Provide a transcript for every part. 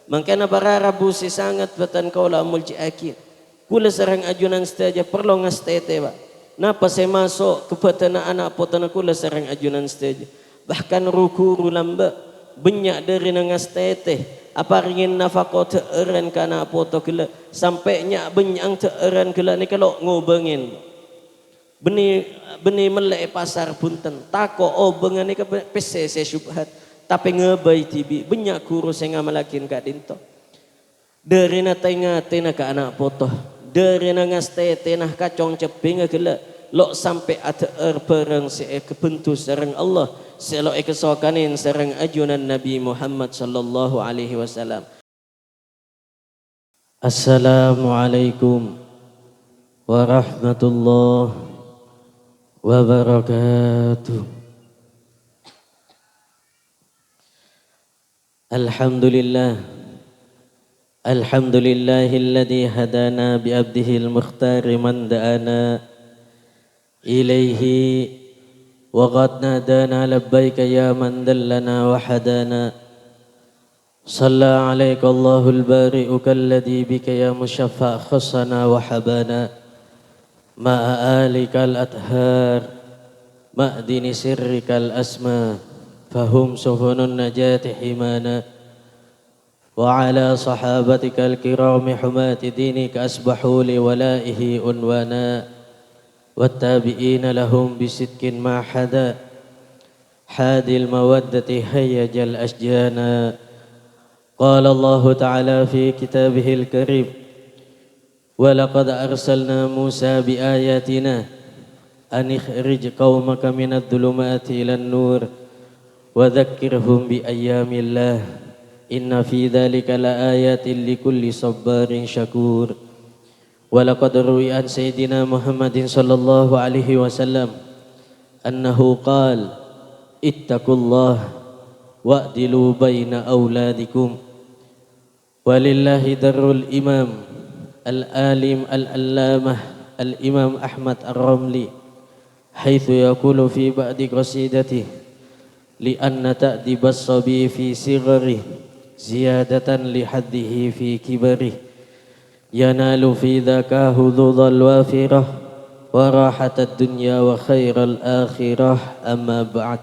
Mangkana bararabu si sangat batan kaula mulji akid. Kula sarang ajunan setaja perlu ngastete ba. Napa saya masuk ke petana anak potana kula sarang ajunan setaja. Bahkan ruku lamba banyak dari ngastete. Apa ringin nafako teeran kana poto kula sampai nyak benyang teeran kula ni kalau ngobengin. Beni melek pasar punten tako obengan ni ke PCC syubhat tapi ngebai tibi banyak kurus yang ngamalakin kak dinto dari na tengate na ka anak potoh dari na ngastete nah kacong ceping kela lok sampai ateer perang se kebentu sareng Allah selo kesokanin sareng ajunan Nabi Muhammad sallallahu alaihi wasallam. Assalamualaikum warahmatullahi wabarakatuh. Alhamdulillah alladzi hadana bi abdihil mukhtar man da'ana ilaihi wa qad nadana labbaika ya man dallana wa hadana salla alaika Allahul bari'u kalladzi bika ya mushaffa khassana wa habana ma'a alikal athar ma'dini sirrikal asma fahum sufunun najati himana wa ala sahabatikal kirami humati dinika asbahu li walaihi unwana wattabi'ina lahum bisidkin ma hada hadil mawaddati hayyajal asjana qala Allah ta'ala fi kitabihil karim وَلَقَدْ أَرْسَلْنَا مُوسَى بِآيَاتِنَا أَنِ اخْرِجْ قَوْمَكَ مِنَ الظُّلُمَاتِ إِلَى النُّورِ وَذَكِّرْهُمْ بِأَيَّامِ اللَّهِ إِنَّ فِي ذَلِكَ لَآيَاتٍ لِكُلِّ صَبَّارٍ شَكُورٍ وَلَقَدْ رُوِيَ عَنْ سَيِّدِنَا مُحَمَّدٍ صلى الله عليه وسلم أنه قال اتقوا الله وَأْدِلُوا بَيْنَ أَوْلَادِكُمْ وَلِلَّهِ دَرُّ الْإِمَامِ العالم العلامة الإمام أحمد الرملي حيث يقول في بعض قصيدته لأن تأديب الصبي في صغره زيادة لحده في كبره ينال في ذاك حظوظ الوافرة وراحة الدنيا وخير الآخرة أما بعد.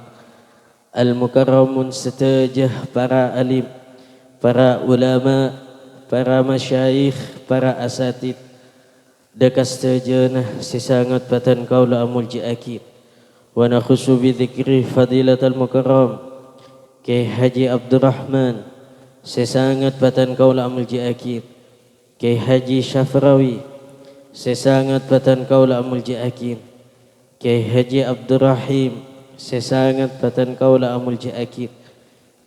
Al-Mukarramun setajah para alim, para ulama, para masyayikh, para asatid dekas tajana sesangat batan kaula amulji akid wa nakhusu bi dzikri fadilatal mukarram Kyai Haji Abdurrahman sesangat batan kaula amulji akid Kyai Haji Syafrawi sesangat batan kaula amulji akid Kyai Haji Abdurrahim sesangat batan kaula amulji akid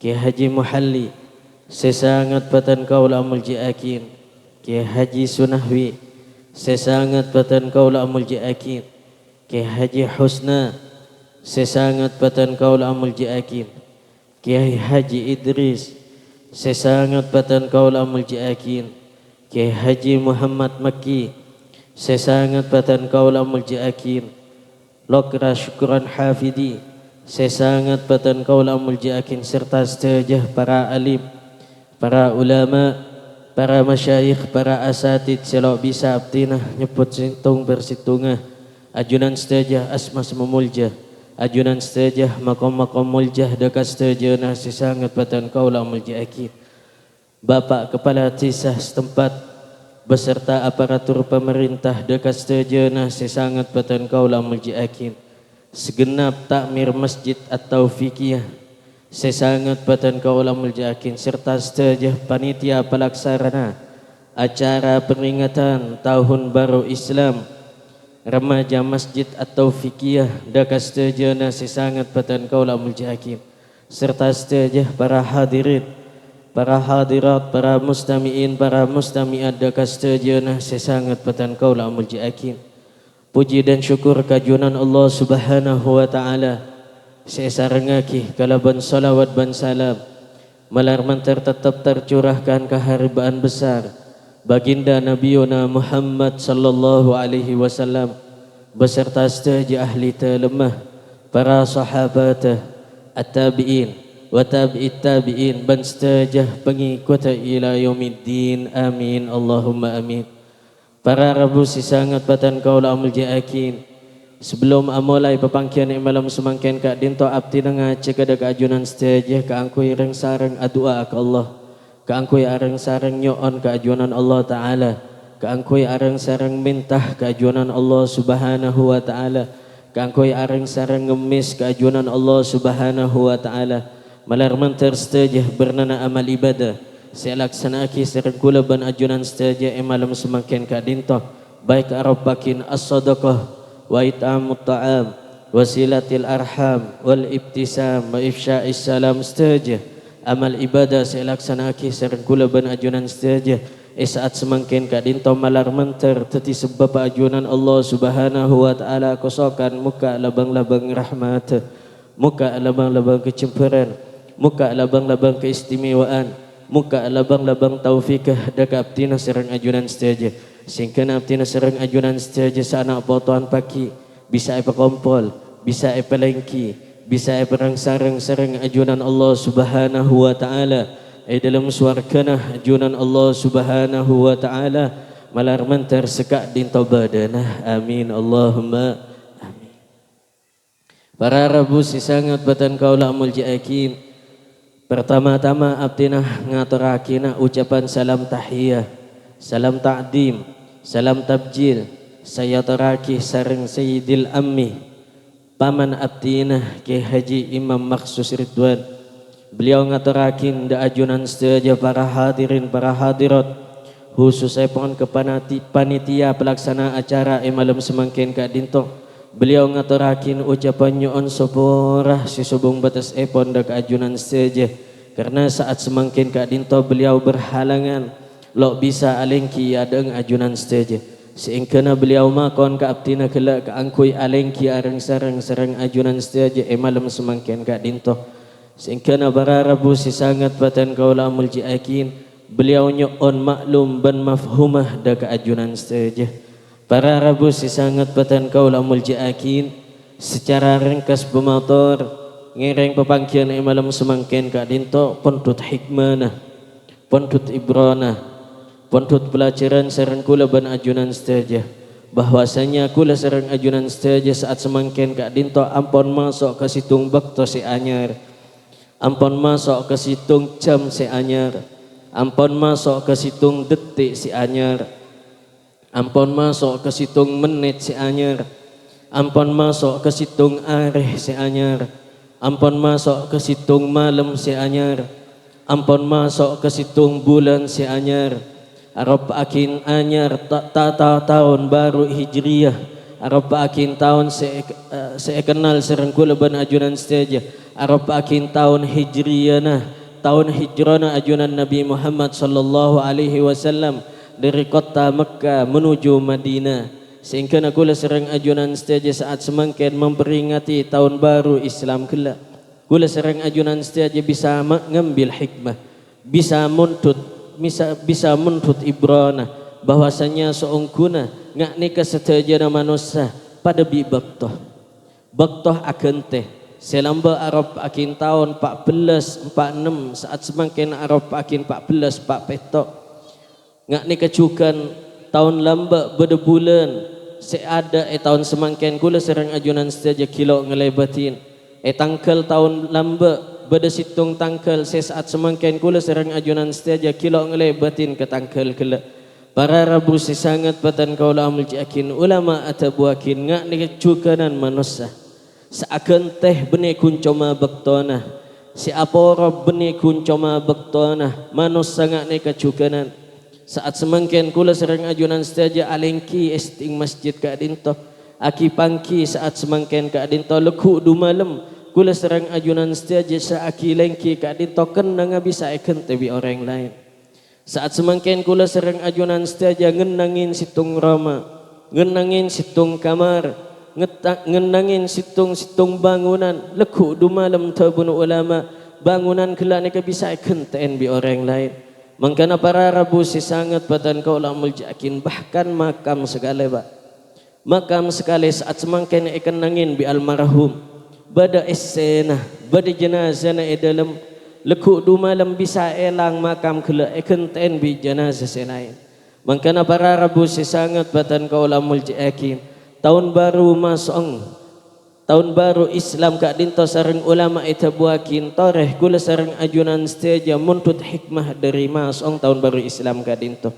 Kyai Haji Muhalli sesangat batan kaula amulji akid Kyai Haji Sunahwi sesangat batan kaula amulji akid Kyai Haji Husna sesangat batan kaula amulji akid Kyai Haji Idris sesangat batan kaula amulji akid Kyai Haji Muhammad Makki sesangat batan kaula amulji akid Lokra Syukran Hafidi sesangat batan kaula amulji akid serta setajah para alim, para ulama, para masyayikh, para asatid selok bisa abdinah nyebut sintung bersitungah ajunan setajah asma semulja ajunan setajah makom-makom muljah dekat setajah nasi sangat batan kaula mulji akid Bapak Kepala Tisah setempat beserta aparatur pemerintah dekat setajah nasi sangat batan kaula mulji akid segenap takmir masjid atau fikiyah sesangat batan kaula mulji akid serta setajah panitia pelaksana acara peringatan tahun baru Islam remaja masjid atau fikiyah dekat setajah nasi sangat batan kaula mulji akid serta setajah para hadirin, para hadirat, para mustami'in, para mustami'at dekat setajah nasi sangat batan kaula mulji akid. Puji dan syukur kajunan Allah Subhanahu wa taala sesarengaki kalaban salawat ban salam malarman tetap tercurahkan keharibaan besar baginda Nabiuna Muhammad sallallahu alaihi wasallam beserta setajah ahli telemah para sahabat at-tabi'in wa tabi'it tabi'in ban setajah pengikut ila yaumiddin amin Allahumma amin. Para rabu sisangat batan kaula amul jaakin sebelum amulai pepangkian malam semangkin kak dinto abdi dengar cekada keajunan setajah ka angkui reng sareng adua ke Allah ka angkui areng sareng nyoon keajunan Allah Ta'ala ka angkui areng sareng mintah keajunan Allah Subhanahu wa Ta'ala ka angkui areng sareng ngemis keajunan Allah Subhanahu wa Ta'ala malar mentar setajah bernana amal ibadah saya laksanaki sareng kula ban ajunan setajah malam semangkin kak dinto baik arabakin as-sadaqah wa it'amut ta'am wasilatil arham wal ibtisam wa ifsya'is salam setajah amal ibadah saya laksanaki sareng kula ban ajunan setajah saat semangkin kak dinto malar mentar teti sebab ajunan Allah Subhanahu wa Ta'ala kosokan muka labang-labang rahmat muka labang-labang kecemburan muka labang-labang keistimewaan muka labang-labang taufikah daka abdina sareng ajunan setajah singkana abdina sareng ajunan setajah sanak potoan paki bisa apa kompol bisa apa lengki bisa apa perang sareng ajunan Allah Subhanahu wa Ta'ala dalam suarkana ajunan Allah Subhanahu wa Ta'ala malar mentar sekak dinto badanah amin Allahumma amin. Para rabu sisangat batan kaula amul jaakin pertama-tama abdina ngaturakina ucapan salam tahiyah salam ta'dim salam tabjil saya teraki sareng Sayyidil Ammi paman abdina Ki Haji Imam Maksus Ridwan beliau ngaturakin da ajunan setajah para hadirin para hadirat khususnya pon ke panitia pelaksana acara malam semangkin kak dinto beliau ngaturakin ucapan nyoon soporah si subung batas epon da ajunan setajah karena saat semangkin kak dinto beliau berhalangan lo bisa alengki adeng ajunan setajah seingkana beliau makon ka abdina kelak ka angkui alengki areng sareng ajunan setajah malam semangkin kak dinto seingkana bararabu sisangat batan kaula amul jaakin beliau nyoon maklum ban mafhumah da ka ajunan setajah para rabu sisangat batan kaula amul jaakin secara ringkas pemator ngereng pepangkian malam semangkin kak dinto pontut hikmanah pontut ibranah pontut pelajaran sareng kula ban ajunan setajah bahwasanya kula sareng ajunan setajah saat semangkin kak dinto ampon masuk ke situng bakto si anyar ampon masuk ke situng jam si anyar ampon masuk ke situng detik si anyar ampon masuk ke situng menit si anyar ampon masuk ke situng areh si anyar ampon masuk ke situng malam si anyar ampon masuk ke situng bulan si anyar Arab akin anyar tata tahun baru hijriyah Arab akin tahun saya kenal sareng kula ban ajunan setajah Arab akin tahun hijriyah tahun hijrana ajunan Nabi Muhammad sallallahu alaihi wasallam dari kota Mekah menuju Madinah sehingga kula sareng ajunan setajah saat semangkin memperingati tahun baru Islam kelak kula sareng ajunan setajah bisa mengambil hikmah bisa menuntut ibrana bahwasanya seungkuna ngakni kesetajana manusia pada bi baktoh akan teh selamba Arab akin tahun 1446 saat semakin Arab akin 14 pak petok ngakni kecukan tahun lamba beda bulan seada tahun semakin kula serang ajunan setajah kilo ngelebatin tangkel tahun lamba beda situng tangkel saat semangkin kula serang ajunan setajah kilo ngelebatin ke tangkel kela para rabu sisangat batan kaula amul jakin ulama atabuakin ngak ni cukanan manusia seakan teh bene kuncoma baktona si apora bene kuncoma baktona manusia ngak ni kecukanan saat semangkin kula serang ajunan setajah alengki esting masjid ka dinto aki pangki saat semangkin ka dinto leku du malam kula serang ajunan setajah saaki lengki ka dinto kena bisa ikan tebi orang lain saat semangkin kula serang ajunan setajah ngenangin situng rama ngenangin situng kamar ngenangin situng bangunan leku du malam tabun ulama bangunan kelak ni bisa ikan ten bi orang lain mangkana para rabu sisangat batan kau lamul jakin bahkan makam sekali pak makam sekali saat semangkin ikan nangin bi almarhum bada esena bada jenazah na dalam lekuk du malam bisa elang makam kela ekenten bi jenazah senain mangkana para rabu sangat batan kaulamul jakin tahun baru masong tahun baru Islam kak dinto sareng ulama eta buakin toreh kula sareng ajunan steja muntut hikmah dari masong tahun baru Islam kak dinto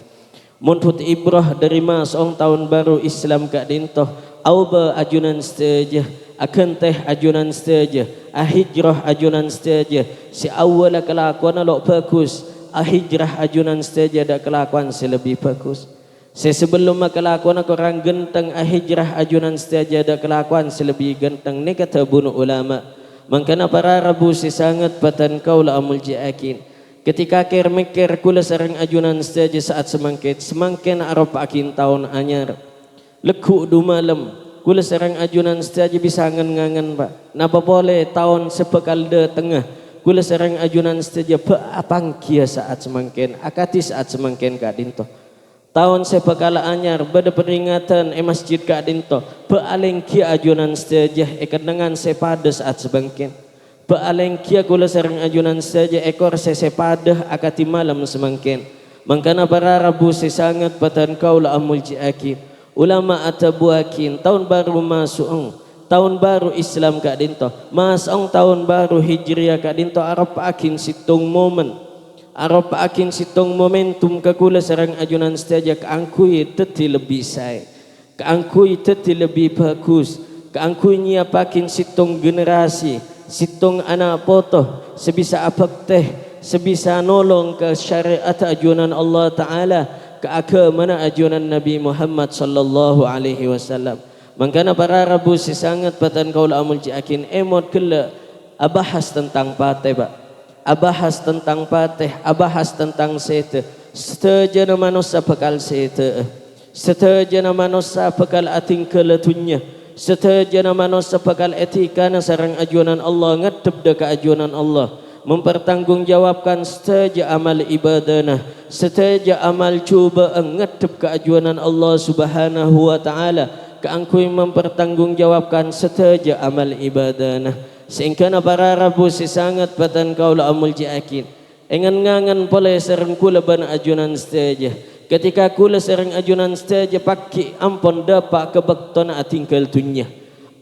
muntut ibrah dari masong tahun baru Islam kak dinto auba ajunan steja akan teh ajunan saja, hijrah ajunan saja. Si awal kelakuan lo bagus, hijrah ajunan saja ada kelakuan selebih bagus. Sebelum kelakuan orang genteng, hijrah ajunan saja ada kelakuan selebih genteng. Ni kata bunuh ulama. Mangkana para rabu si sangat patan kau la amul jakin. Ketika ker mikir kula sareng ajunan saja saat semangkin arop akin tahun anyar. Lekuk du malam. Kula serang ajunan saja bisa ngangan pak. Napa boleh tahun sepekal de tengah. Kula serang ajunan saja apang kia saat semangkin. Akati saat semangkin kak dinto. Tahun sepekal anyar bada peringatan masjid kak dinto. Aleng kia ajunan saja dengan sepada saat semangkin. Aleng kia kula serang ajunan saja ekor sepada akati malam semangkin. Mangkana para rabu sesangat patan kau la amul jiakin. Ulama atabuakin tahun baru masuk tahun baru Islam kak dinto masong tahun baru Hijriah kak dinto arap akin situng momen arap akin situng momentum kakula sarang ajunan saja keangkui teti lebih say keangkui teti lebih bagus keangkui nyiapakin situng generasi situng anak potoh sebisa apak teh sebisa nolong ke syariat ajunan Allah Ta'ala ke mana ajunan Nabi Muhammad sallallahu alaihi wasallam. Mangkana para rabu sangat patan kaula amul jakin emot kela abahas tentang patih pak. Abahas tentang patih, abahas tentang sete. Setejana manusia bekal sete. Setejana manusia bekal ating keletunya. Setejana manusia bekal etika sareng ajunan Allah ngadep deka ajunan Allah. Mempertanggungjawabkan setiap amal ibadana, setiap amal cuba ngadep keajuanan Allah Subhanahu wa taala, keangkui mempertanggungjawabkan setiap amal ibadana. Sehingga para rabu sangat patan kaula amul jakin. Engan-ngangan pole sereng kula ban ajunan setiap. Ketika kula sereng ajunan setiap pakki ampon dapat kebaktona atingkal dunya.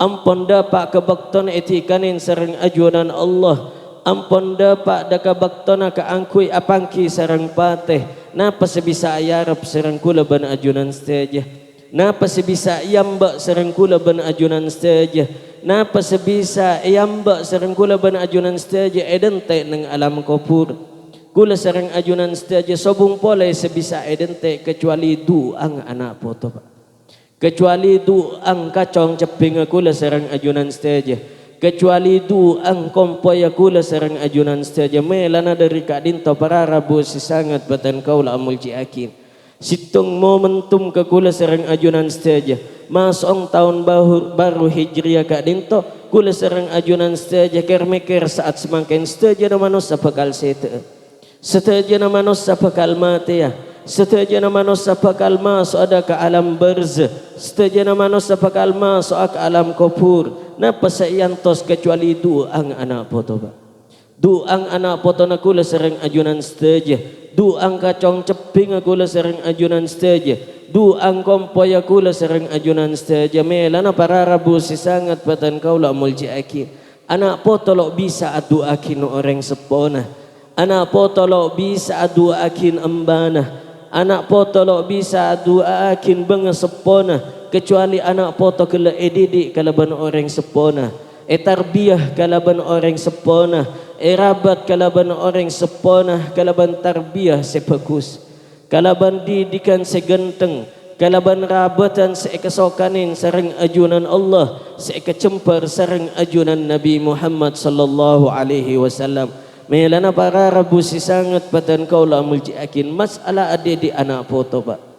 Ampon dapat kebaktona etikanin sereng ajunan Allah. Ampun dapat daka baktona ka angkui apangki sarang pateh napa sebisa ayarap sarang kula ban ajunan saja napa sebisa yamba sarang kula ban ajunan saja napa sebisa yamba sarang kula ban ajunan saja edente nang alam kubur kula sarang ajunan saja sobung pole sebisa edente kecuali duang anak poto pak kecuali duang kacong ceping kula sarang ajunan saja kecuali du ang kompoya kula sareng ajunan saja melana dari kak dinto para rabu sangat batan kaula amul jiakin situng momentum ke kula sareng ajunan saja masong tahun baru Hijriah kak dinto kula sareng ajunan saja kermeker saat semakin saja na manusia bakal sete na manusia bakal mati ya sete na manusia bakal masuk ada ke alam barzah sete na manusia bakal masuk ke alam kubur. Napa sayantos kecuali duang anak poto ba duang anak poto na kula sereng ajunan saja duang kacong ceping kula sereng ajunan saja duang kompoy kula sereng ajunan saja melana para rabu sangat patan kaula muljiaki anak poto lo bisa adu akin orang sepona anak poto lo bisa adu akin embana anak poto lo bisa adu akin benga sepona kecuali anak poto kala edidik kalaban orang sepona tarbiyah kalaban orang sepona rabat kalaban orang sepona kalaban tarbiyah sebagus kalaban didikan segenteng kalaban rabatan sekesokanin sareng ajunan Allah sekecempar sareng ajunan Nabi Muhammad sallallahu alaihi wasallam melana para rabu sangat patan kaula muljiakin masalah ade di anak poto pak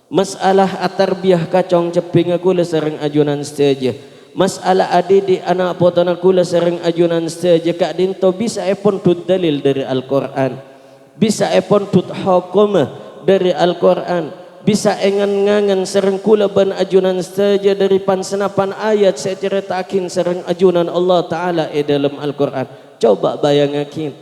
masalah atarbiyah kacong ceping kula sareng ajunan saja masalah adidi anak potona kula sareng ajunan saja kak dinto bisa epon tut dalil dari Al-Quran bisa epon tut hukum dari Al-Quran bisa engan-ngangan sereng kula ban ajunan saja dari senapan ayat saya ceritakin sereng ajunan Allah Ta'ala dalam Al-Quran. Coba bayangakin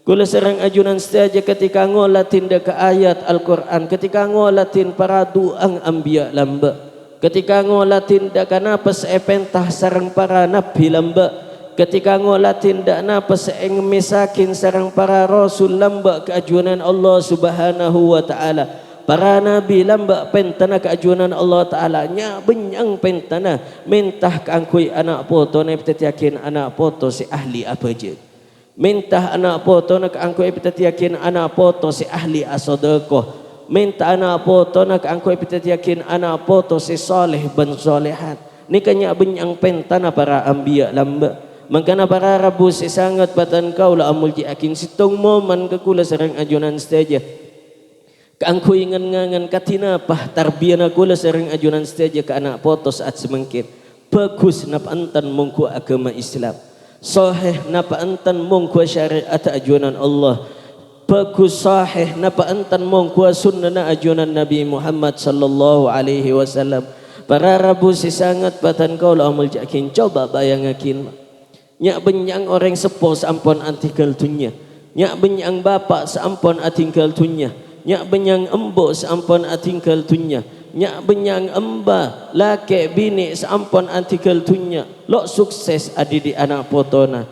kula sereng ajunan saja ketika ngolatin deka ayat Al-Quran, ketika ngolatin para duang ambiya lamba, ketika ngolatin deka napas epentah sereng para nabi lamba, ketika ngolatin dak napas eng misakin sereng para rasul lamba keajunan Allah Subhanahu wa Ta'ala. Para nabi lamba pentana keajunan Allah Ta'ala nya benyang pentana mentah keangkui anak poto na yakin anak poto si ahli apa je, mentah anak poto na keangkui yakin anak poto si ahli asodakoh, mentah anak poto na keangkui yakin anak poto si soleh ban solehat. Ni kanya benyang pentana para ambiya lamba. Makana para rabu si sangat patan kau la amul akin sitong momen kekula serang ajunan saja. Kaangku ingan-ngangan katina pah tarbiyana kula sering ajunan saja ke anak potos saat semengkit. Bagus napa antan mongku agama Islam. Sahih napa antan mongku syariat ajunan Allah. Bagus sahih napa antan mongku sunnah ajunan Nabi Muhammad sallallahu alaihi wasallam. Para rabu si sangat patan kau la amul jakin coba bayangakin. Nyak benyang orang sepo sampun antikal dunya. Nyak benyang bapak sampun atinggal dunya. Nyak benyang embok sampun atinggal dunya, nyak benyang emba laki bini sampun atinggal dunya. Lok sukses adi di anak potona,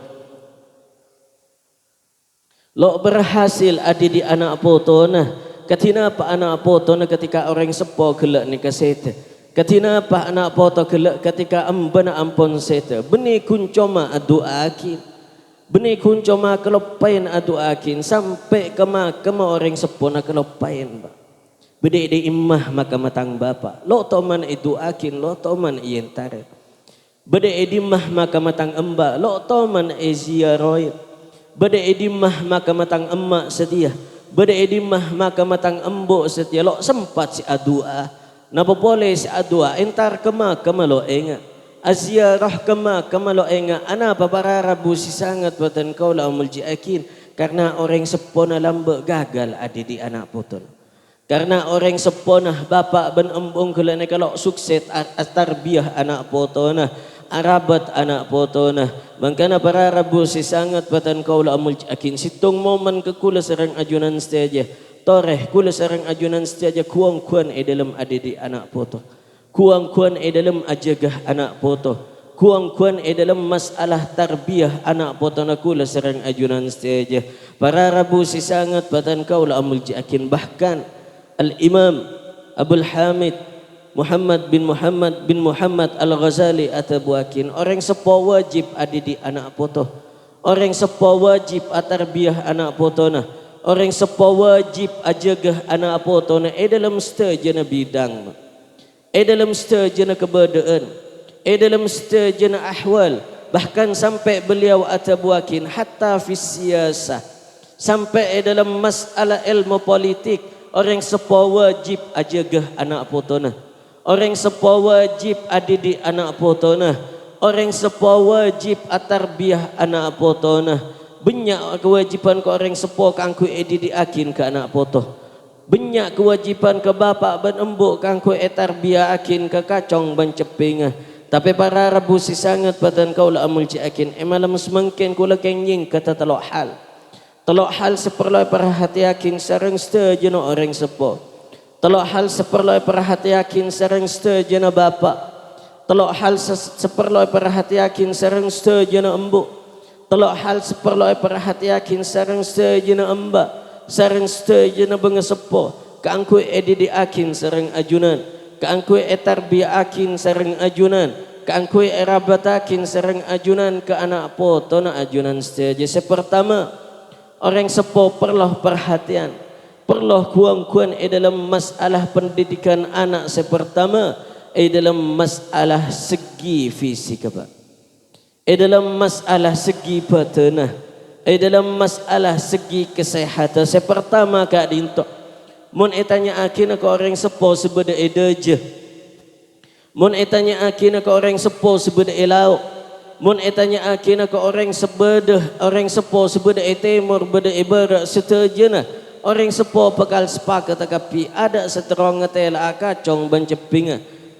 lok berhasil adi di anak potona. Katina apa anak potona ketika orang sepo gelak ni kasete, katina apa anak poto gelak ketika embana ampun sete. Beni kuncoma doa akin, benih kunco ma kelopain adu akin sampai kema orang sepona kelopain ba. Bede de imah maka matang bapa. Lo toman itu akin, lo toman ientare. Bede edimah maka matang emba, lo toman eziaroy. Bede edimah maka matang emak setia. Bede edimah maka matang embo setia. Lo sempat si adua. Napa boleh si adua entar kema lo enga. Aziarah kama lo enga ana para rabu si sangat batan kau la mulji akin karena orang sepona lamba gagal ada di anak putul, karena orang sepona bapak ben embong kelana kalau sukses tarbiyah anak potona arabat anak potona. Mangkana para rabu si sangat batan kau la mulji akin situng momen ke kula serang ajunan saja toreh kula serang ajunan saja kuang dalam ada di anak poto. Kuang-kuan dalam ajagah anak poto, kuang-kuan dalam masalah tarbiyah anak poto nakula serang ajunan saja. Para rabu si sangat batan kau la amul jakin. Bahkan Al-Imam Abul Hamid Muhammad bin Muhammad Al-Ghazali atabuakin orang sepo wajib ada di anak poto, orang sepo wajib tarbiyah anak poto na, orang sepo wajib ajagah anak poto na dalam stajana bidang, dalam stajana keberadaan, dalam stajana ahwal, bahkan sampai beliau atabuakin hatta fi siyasah, sampai dalam masalah ilmu politik orang sepo wajib ajagah anak potona, orang sepo wajib ada di anak potona, orang sepo wajib atarbiyah anak potona. Banyak kewajiban ke orang sepo kangku edi akin ke anak poto. Banyak kewajiban ke bapak ban embuk kangku etarbiyah akin ke kacong ban cepinga. Tapi para rabu si sangat badan kau la amul akin emalam semangkin kula kenying kata telok hal. Telok hal seperlai perhati akin sareng stajana orang sepo. Telok hal seperlai perhati akin sareng stajana bapak. Telok hal seperlai perhati akin sareng stajana embuk. Telok hal seperlai perhati akin sareng stajana embak. Sareng stajana bengesepo kaangku edi akin sareng ajunan, kaangku etarbiyah akin sareng ajunan, kaangku erabat akin sareng ajunan ke anak potona ajunan staja. Sepertama orang sepo perlu perhatian, perlu kuang-kuan dalam masalah pendidikan anak. Sepertama dalam masalah segi fisik apa, dalam masalah segi batanah, dalam masalah segi kesehatan. Saya pertama kak dinto mun etanya akin ke orang sepo sebeda edaje, mun etanya akin ke orang sepo sebeda elau, mun etanya akin ke orang sebeda orang sepo sebeda etemur beda ibarat setajana orang sepo bakal sepakat takapi ada seterong ngetela kacong bencepinga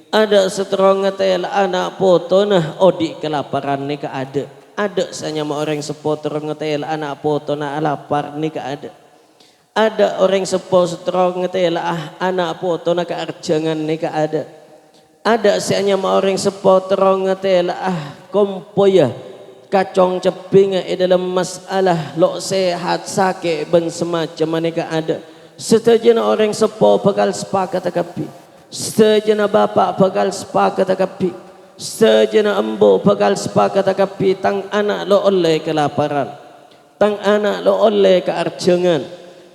ada seterong ngetela anak potona odik kelaparan nika ada sanya orang sepo terong ngetela anak potona lapar nika ada orang sepo seterong ngetela anak potona kearjangan nika ada sanya orang sepo terong ngetela kompoya kacong ceping dalam masalah lo sehat sakit ben semacam mereka ada setajana orang sepo bakal sepakat takapi setajana bapak bakal sepakat takapi setajana embo bakal sepakat takapi tang anak lo oleh kelaparan tang anak lo oleh kearjangan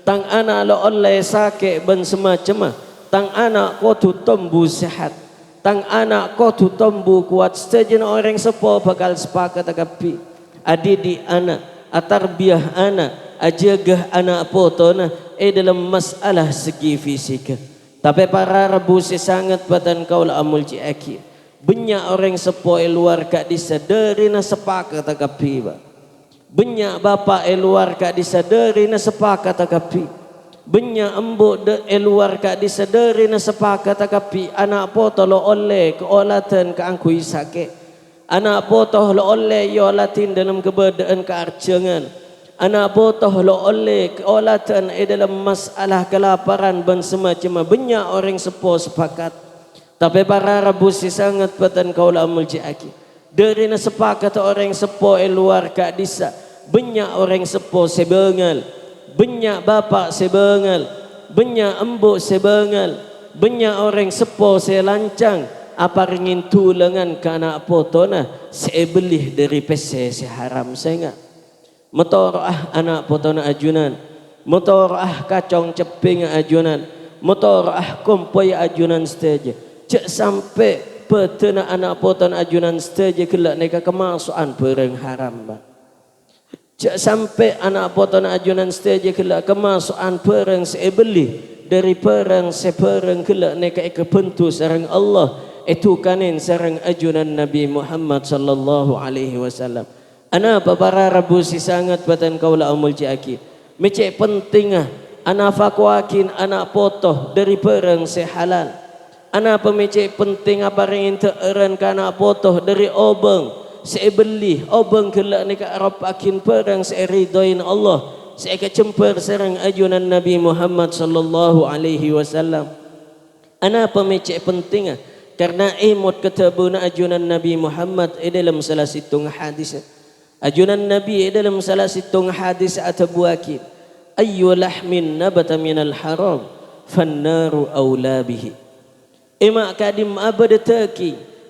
tang anak lo oleh sakit ben semacam tang anak ko tu tumbuh sehat tang anak ko tu tumbuh kuat setajana orang sepo bakal sepakat takapi adidi anak atarbiyah anak ajagah anak potona dalam masalah segi fisik tapi para rabu sangat batan kaula amul ciaki banyak orang sepo luar kak disadari na sepakat takapi banyak bapak luar kak disadari na sepakat takapi banyak embuk luar kak disadari na sepakat takapi anak poto lo oleh keolatan keangkui sakit anak poto lo oleh yolatin dalam keberadaan kearjangan anak poto lo oleh keolatan dalam masalah kelaparan dan semacam banyak orang sepo sepakat tapi para rabu sangat patan kaula muljiaki dari na sepakat orang sepo luar kak disa banyak orang sepo sebengal banyak bapak sebengal, banyak embuk sebengal, banyak orang sepo selancang apa ringin tulengan ke anak potona sebelih dari pese seharam senga motor anak potona ajunan motor kacong ceping ajunan motor kompoi ajunan stage cek sampai petena anak potona ajunan stage kelak neka kemasukan pereng haram cak sampai anak poton ajunan stage kelak kemasukan perang sebeli dari perang seperang kelak neka kebentu sareng Allah itu kanin sareng ajunan Nabi Muhammad sallallahu alaihi wasallam ana para rabu sangat batan kaula umul jaki mecek penting ana fakwakin anak potoh dari perang sehalal ana pemecek penting apa ringin teeran kana potoh dari obeng sebeli obeng kelak ni ka Arab akin perang seridoin Allah saya kecemper serang ajunan Nabi Muhammad sallallahu alaihi wasallam ana pemecek penting karena imut ketabuna ajunan Nabi Muhammad dalam salah situng hadis ajunan Nabi dalam salah situng hadis atabuaki ayyu lahmin nabata minal haram fannaru aula bihi emak kadim abad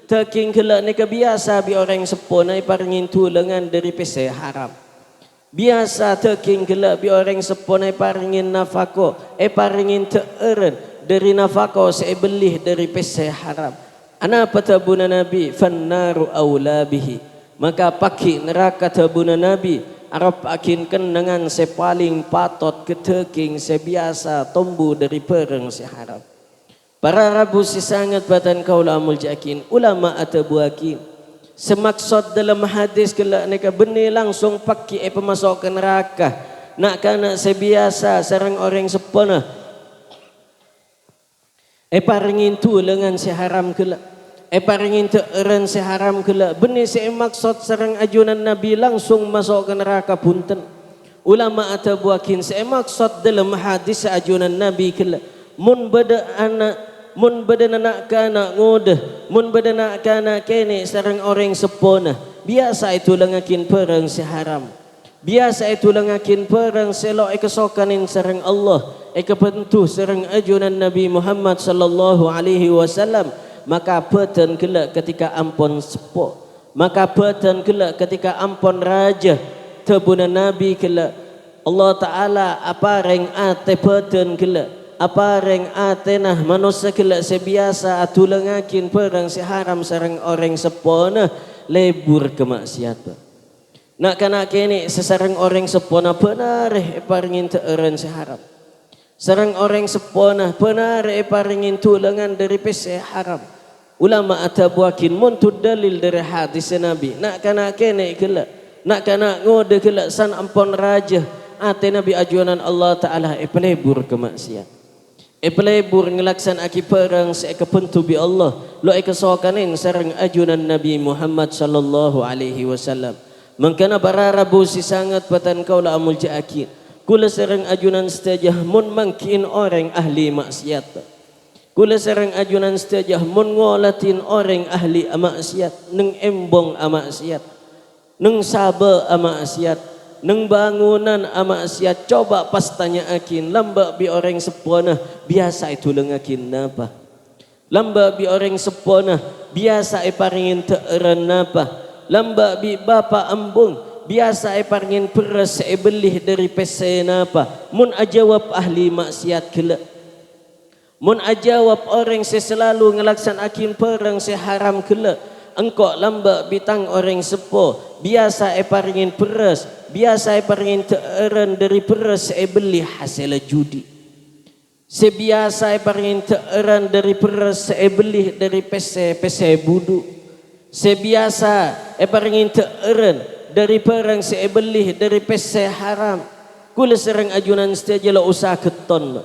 taking kelak neka biasa bi orang sepo nai paringin tulengan dari pese haram biasa taking kelak bi orang sepo nai paringin nafako paringin teeren dari nafako sebelih dari pese haram ana patabuna nabi fannaru aula bihi maka paki neraka tabuna nabi arab akin kenangan sepaling patot keteking sebiasa tombu dari pereng seharam. Para rabu sangat batan kaula amul jakin ulama atabuaki semaksud dalam hadis kelak neka benih langsung paki pemasok ke neraka nak kana sebiasa sarang orang sepana paringin tu lengan seharam kelak paringin teeren seharam kelak benih semaksud sarang ajunan Nabi langsung masuk ke neraka punten ulama atabuakin semaksud dalam hadis ajunan Nabi kelak mun bada anak mun badana nak kana ngodah mun badana kana kene sareng orang sepona biasa itu lengakin perang seharam biasa itu lengakin perang selok kesokanin sareng Allah kepentu sareng ajunan Nabi Muhammad sallallahu alaihi wasallam maka beten kelak ketika ampun sepo maka beten kelak ketika ampun raja tabuna Nabi kelak Allah taala apa reng ate beten kelak apa reng atenah manusia kelak sebiasa atulangakin perang seharam sareng orang sepona lebur kemaksiatan nak kana kene sesareng orang sepona benar paringin teeren seharam sareng orang sepona benar paringin tulangan dari pese haram ulama atabuakin muntud dalil dari hadis Nabi nak kana kene kelak nak kana ngode kelak san ampon raja ate nabi ajunan Allah Ta'ala pelebur ke maksiat. Pelebur ngelaksan aki perang kepentu bi Allah lo kesokanin sareng ajunan Nabi Muhammad sallallahu alaihi wasallam. Mangkana para rabu si sangat patan kau la amul jaakid. Kula sareng ajunan setajah mun mangkin orang ahli maksiat. Kula sareng ajunan setajah mun ngolatin orang ahli maksiat neng embong maksiat. Neng sabar maksiat, neng bangunan maksiat. Coba pas tanya akin, lamba bi orang sepona biasa itu lengakin napa? Lamba bi orang sepona biasa paringin teeran napa? Lamba bi bapa ambung biasa paringin peras belih dari pese napa? Mun ajawab ahli maksiat kela. Mun ajawab orang selalu ngelaksan akin perang haram kela. Engkau lamba bitang orang sepo biasa paringin peras biasa paringin teeran dari peras beli hasil judi sebiasa paringin teeran dari peras beli dari pese budu sebiasa paringin teeran dari perang beli dari pese haram. Kula serang ajunan stajala usaha keton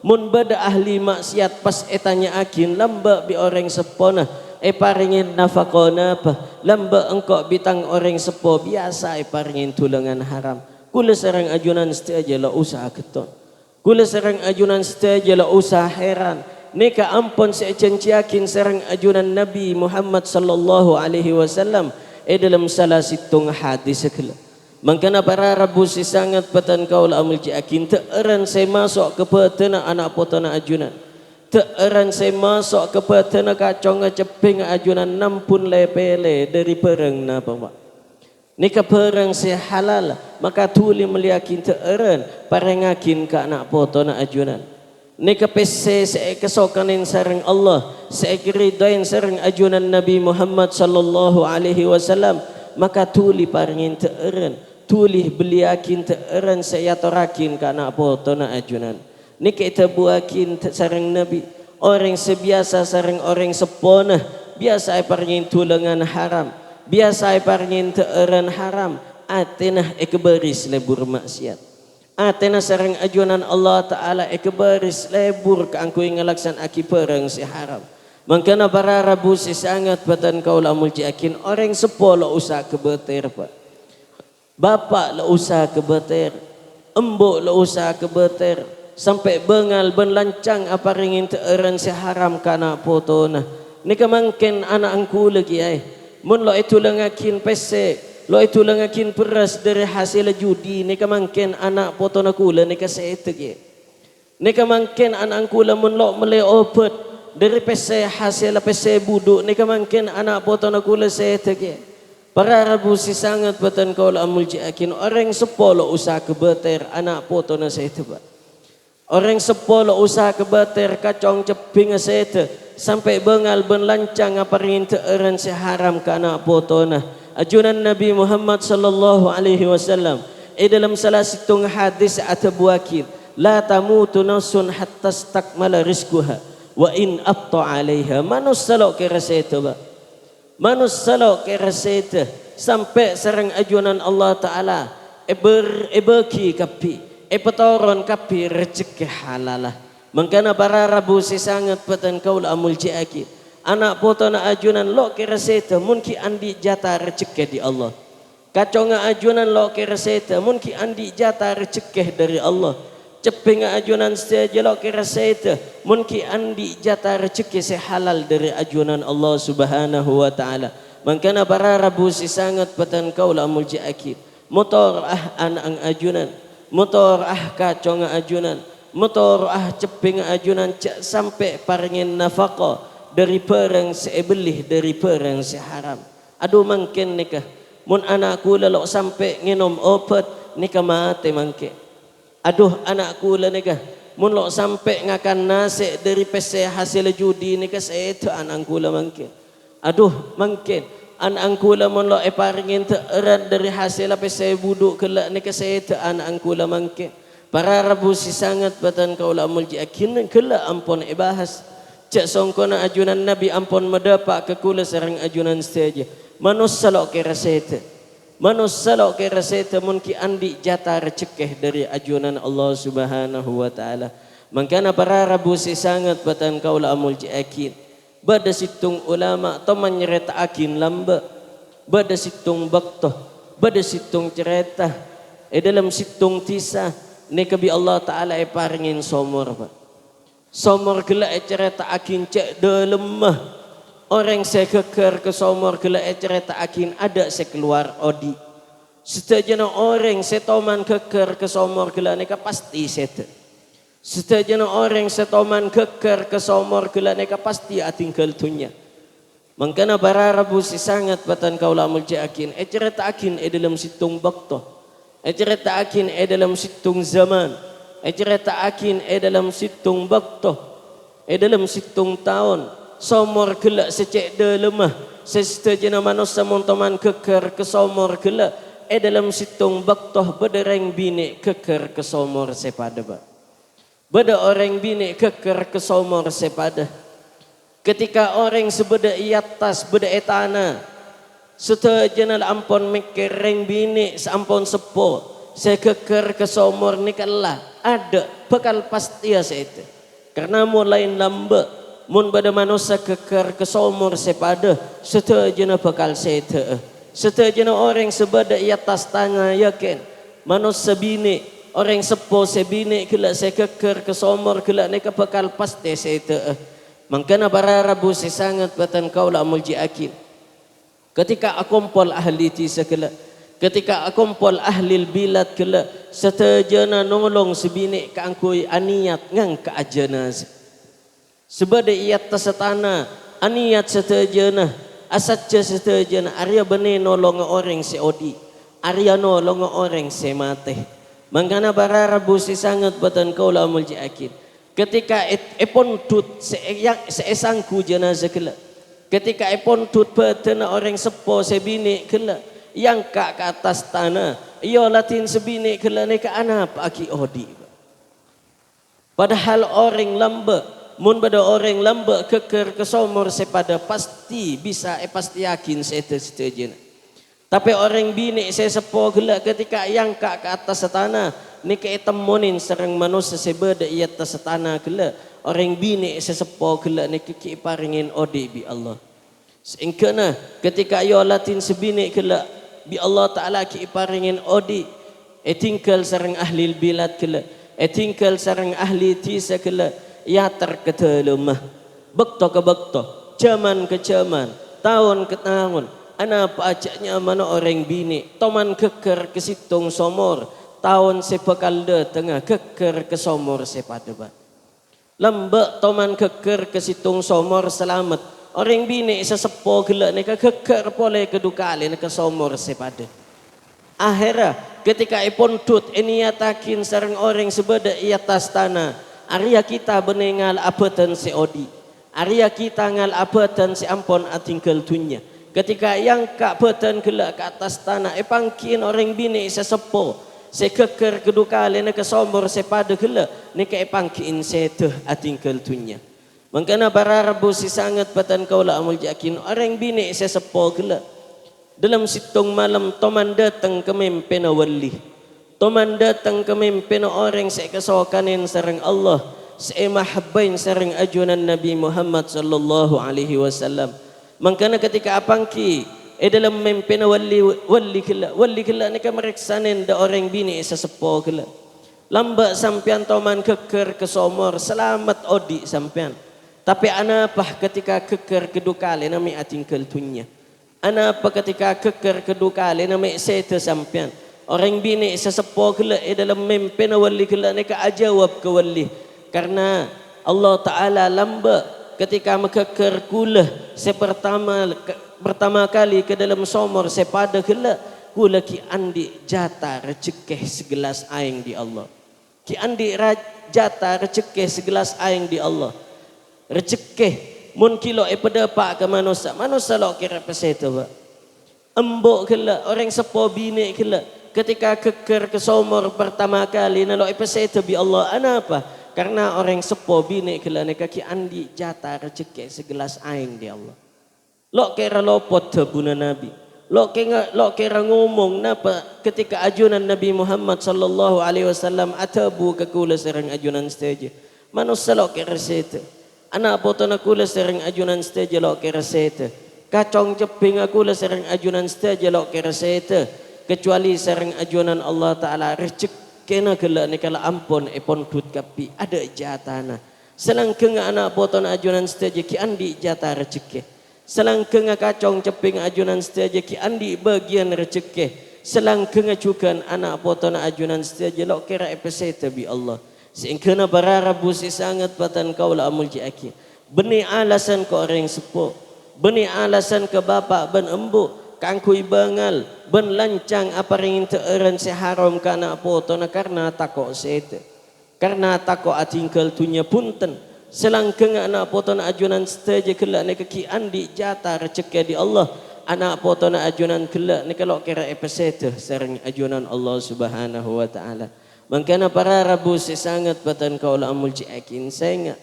mun bada ahli maksiat pas etanya akin lamba bi orang sepona paringin nafakona apa lamba engkau bitang orang sepo biasa paringin tulangan haram. Kula serang ajunan setaja la usaha keton. Kula serang ajunan setaja la usaha heran. Nika ampun seecenciakin serang ajunan Nabi Muhammad sallallahu alaihi wasallam dalam salah situng hadis sekala. Mangkana para rabu si sangat patan kau la amul jakin teeran saya masuk ke petana anak potana ajunan. Teeran saya masuk ke petana kacong ceping ajunan nampun lepele dari perang napa pak. Nika perang saya halal maka tuli meliakin teeran parengakin ke anak potona ajunan. Nika pese saya kesokanin sareng Allah saya kiridain sareng ajunan Nabi Muhammad sallallahu alaihi wasallam maka tuli parengin teeran tuli beliakin teeran saya torakin ke anak potona ajunan. Ni kita buakin sareng Nabi orang sebiasa sareng orang sepona biasa paringin tulangan haram biasa paringin teeran haram atenah kebaris lebur maksiat atenah sareng ajunan Allah Ta'ala kebaris lebur ke angku ngelaksan aki perang si haram. Mangkana para rabu si sangat patan kau la muljakin orang sepolo usah kebeter pak bapak la usah kebeter embok la usah kebeter sampai bengal benlancang apa ringin teeran seharam kana potona. Nika mangken anak angku lagi mun lo itu lengakin pese lo itu lengakin peras dari hasil judi nika mangken anak potona kula nika seetege. Nika mangken anak angku mun lo mele opet dari pese hasil pese buduk nika mangken anak potona kula seetege. Para rabu si sangat patan kau la amul jakin orang sepolo usah kebeter anak potona seeteba. Orang sepolo usaha kebater kacong ceping sete sampai bengal benlancang apa ringin teeran seharam ke anak potona. Ajunan Nabi Muhammad sallallahu alaihi wasallam dalam salah situng hadis atabuakid la tamutu nafsun hatta stakmala rizquha wa in abta alaiha manus salok ke resete ba manus salok ke resete sampai sareng ajunan Allah Ta'ala ebeki kapi petoron kapi rezeki halalah. Mangkana para rabu si sangat patan kau la amul jaaki anak potona ajunan lo kira seta mungkin andi jatah rezeki di Allah. Kaconga ajunan lo kira seta mungkin andi jatah rezeki dari Allah. Cepinga ajunan saja lo kira seta mungkin andi jatah rezeki sehalal dari ajunan Allah Subhanahu wa taala. Mangkana para rabu si sangat patan kau la amul jaaki motor anak ang ajunan motor kacong ajunan motor ceping ajunan sampai paringin nafaqah dari perang sebelih dari perang seharam. Aduh mangken nikah mun anakku lalok sampai nginom obat nikah mati mangke. Aduh anakku la nikah mun lo sampai ngakan nasi dari pese hasil judi nikah setu anakku la mangke. Aduh mangken anak angkula mon lo paringin teeran dari hasil apa saya buduk kelak ni kesehatan anak angkula mangke para rabu si sangat batan kau la muljakin kelak ampun bahas cak songkona ajunan Nabi ampun mendapat ke kula sareng ajunan saja manus salok ke resete Manusia lo kira seta mungkin andi jatah rezeki dari ajunan Allah Subhanahu wa taala. Mangkana para rabu si sangat batan kaula amul akin. Bada situng ulama to menyerita akin lamba. Bada situng bakto, bada situng cerita. Dalam situng tisa ni kabi Allah taala paringin somor ba. Somor gela cerita akin cek de lemah. Orang saya keker ke somor gela cerita akin ada sekeluar odi. Setajana orang setoman keker ke somor gela neka pasti sete. Setajana orang setoman keker ke somor gela neka pasti atinggal tunya. Mangkana para rabu si sangat batan kaula mulja akin. Cerita akin dalam situng bakto. Cerita akin dalam situng zaman. Cerita akin dalam situng bakto. Dalam situng tahun. Somor gelak secek de lemah sesetajana manusia montoman keker ke somor gelak dalam situng baktoh bedereng bini keker ke somor sepada ba. Beda orang bini keker ke somor sepada. Ketika orang sebeda iatas beda etana setajana ampon mekereng bini sampon sepo saya keker ke somor ni kalah ada bekal pasti ya itu. Karena mulai lamba mun pada manusia keker ke somor sepada setajana bakal sete setajana orang sebada i atas tanah yakin manusia bini orang sepo sebini kela se keker ke somor kela neka bakal pasti sete. Mangkana para rabu sangat batan kaula mulji akin ketika akompol ahli tisa kela ketika akompol ahli bilad kela setajana nolong sebini kaangkui aniat ngang kaajana sebada iat tasatana aniat setajana asatja setajana arya bene nolong orang seodi arya nolong orang semate. Mangkana para rabu si sangat batan kaula mulji akin ketika epon tut seesangku jenazah kela ketika epon tut batana orang sepo sebini kela yang ke atas tanah iyo latin sebini kela neka anap aki odi padahal orang lamba mun pada orang lamba keker ke somor sepada pasti bisa pasti yakin setajana. Tapi orang bini saya sepo gelak ketika yang ke atas tanah ni ke temonin serang manusia sebeda ia atas tanah gelak orang bini saya sepo gelak ni ke paringin odi bi Allah. Sehingga ketika yo latin sebini gelak bi Allah taala ki paringin odi tinggal serang ahli bilad gelak tinggal serang ahli tisa gelak ya terketelemah bekto ke bekto zaman ke zaman tahun ke tahun ana pajaknya mana orang bini toman keker ke situng somor tahun sepakal de tengah keker ke somor sepada lembek toman keker ke situng somor selamat orang bini sesepo gelak neka keker pole kedukali neka somor sepada akhirnya ketika ipon tut ini yatakin sarang orang sebeda i atas tanah Arya kita benengal abatan si odi. Arya kita ngal abatan si ampon atinggal dunya. Ketika yang kak batan gelak ke atas tanah pangkin orang bini sesepo sekeker kedua kali ke sombor sepada gelak ni ke pangkin seteh atinggal dunya. Mangkana para rabu si sangat batan kaula amul yakin orang bini sesepo gelak dalam situng malam toman datang ke mimpi wali. Toman datang ke mimpi orang sekesokanin sareng Allah seemahabbain sareng ajunan Nabi Muhammad sallallahu alaihi wasallam. Mangkana ketika apangki dalam mimpi wali kila ni kameriksanin da orang bini sesepo kila. Lamba sampian toman keker ke somor selamat odi sampian. Tapi anapah ketika keker kedua kali nami atingkal tunya. Anapa ketika keker kedua kali nami sete sampian. Orang bini sesepo kela dalam mimpi wali kela ni ajawab ke wali karena Allah Taala lamba ketika mekeker kula pertama kali ke dalam somor sepada kela kula ki andi jata rezeki segelas aing di Allah ki andi jata rezeki segelas aing di Allah rezeki mun kilo pada pak ke manusia lo kira pesete ba embok kela orang sepo bini kela ketika keker ke somor pertama kali nalo ipesete bi Allah anapa karena orang sepo bini kela ne kaki andi jatah rezeki segelas aing di Allah lo kira lo pot buna nabi Lok kira ngomong napa ketika ajunan Nabi Muhammad sallallahu alaihi wasallam atabu ke kula serang ajunan stage. Manusia lok kira sete. Anak potona kula serang ajunan stage lok kira sete. Kacong ceping kula serang ajunan stage lok kira sete. Kecuali serang ajunan Allah Taala rezeki kena kala ni kala ampun epon tut kapi ada jatana. Selangkeng anak potona ajunan stage ki andi jatah rezeki. Selangkeng kacong ceping ajunan stage ki andi bagian rezeki. Selangkeng cukan anak potona ajunan stage lok kira episode bi Allah. Singkena bararabu si sangat patan kaula amul jiaki. Beni alasan ke orang sepuh. Beni alasan ke bapak ben embu. Kangkui bengal. Ben lancang apa ringin teeren si haram ke anak potona karena takok sete. Karena takok atingkel tunya punten. Selangkeng anak potona ajunan stage kelak ni kaki andi jatah rezeki di Allah. Anak potona ajunan kelak ni kalau kira episode sering ajunan Allah Subhanahu wa taala. Mangkana para rabu sangat patan kaula amul ciakin saya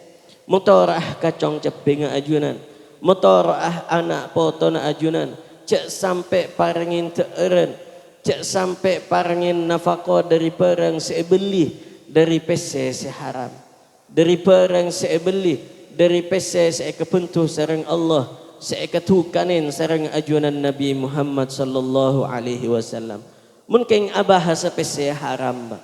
motorah kacong ceping ajunan. Motorah anak potona ajunan. Cek sampai parangin teeren. Cek sampai parangin nafkah dari perang saya beli dari PC saya haram. Dari perang saya beli, dari PC saya kepentuh sareng Allah, saya ketukanin sareng ajunan Nabi Muhammad sallallahu alaihi wasallam. Mungkin abah hasa PC haram,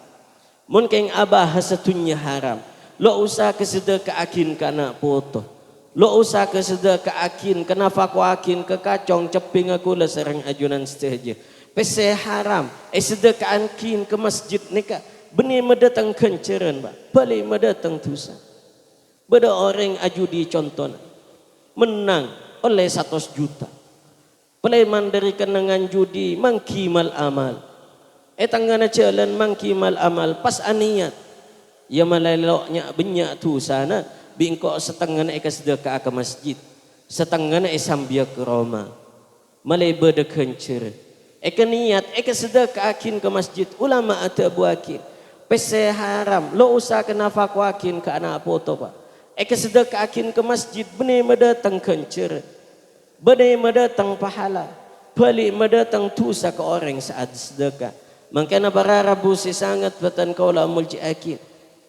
mungkin abah hasa tunya haram. Lo usah keseda ke akin kana poto, lo usah keseda ke akin kenapa aku akin ke kacong ceping aku lah sareng ajunan stage. PC haram, seda ke akin ke masjid nikah. Benih mendatang kenceran, Pak. Balik mendatang dosa. Beda orang ajudi contohnya. Menang oleh 100 juta. Peleman dari kenangan judi mangkimal amal. Tanggana jalan mangkimal amal pas aniat. Ya malaloknya banyak tu sana. Bingkok setengah eka sedekah ke masjid. Setengah sambia ke Roma. Malai beda kencer. Eka niat eka sedekah akin ke masjid. Ulama ada buakin. PC haram, lo usah kena fakwakin ke anak poto pak. Eka sedekah akin ke masjid, benih mendatang kencer, benih mendatang pahala, balik mendatang tusa ke orang saat sedekah. Makanya para rabu si sangat batan kaula mulji akin.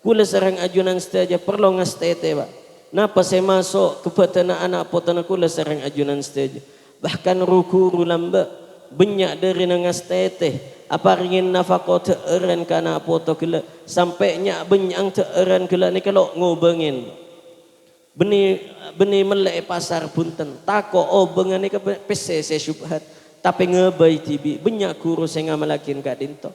Kula serang ajunan stage perlu ngastete pak. Napa saya masuk ke petana anak potana kula serang ajunan stage. Bahkan ruku lamba banyak dari ngastete. Apa ringin nafkah teeren kana poto kela sampai nyak benyang teeren kela ni kalau ngobengin benih melek pasar punten tako bengan ni ke PC saya syubhat tapi ngebai tibi banyak guru saya ngamalakin ka dinto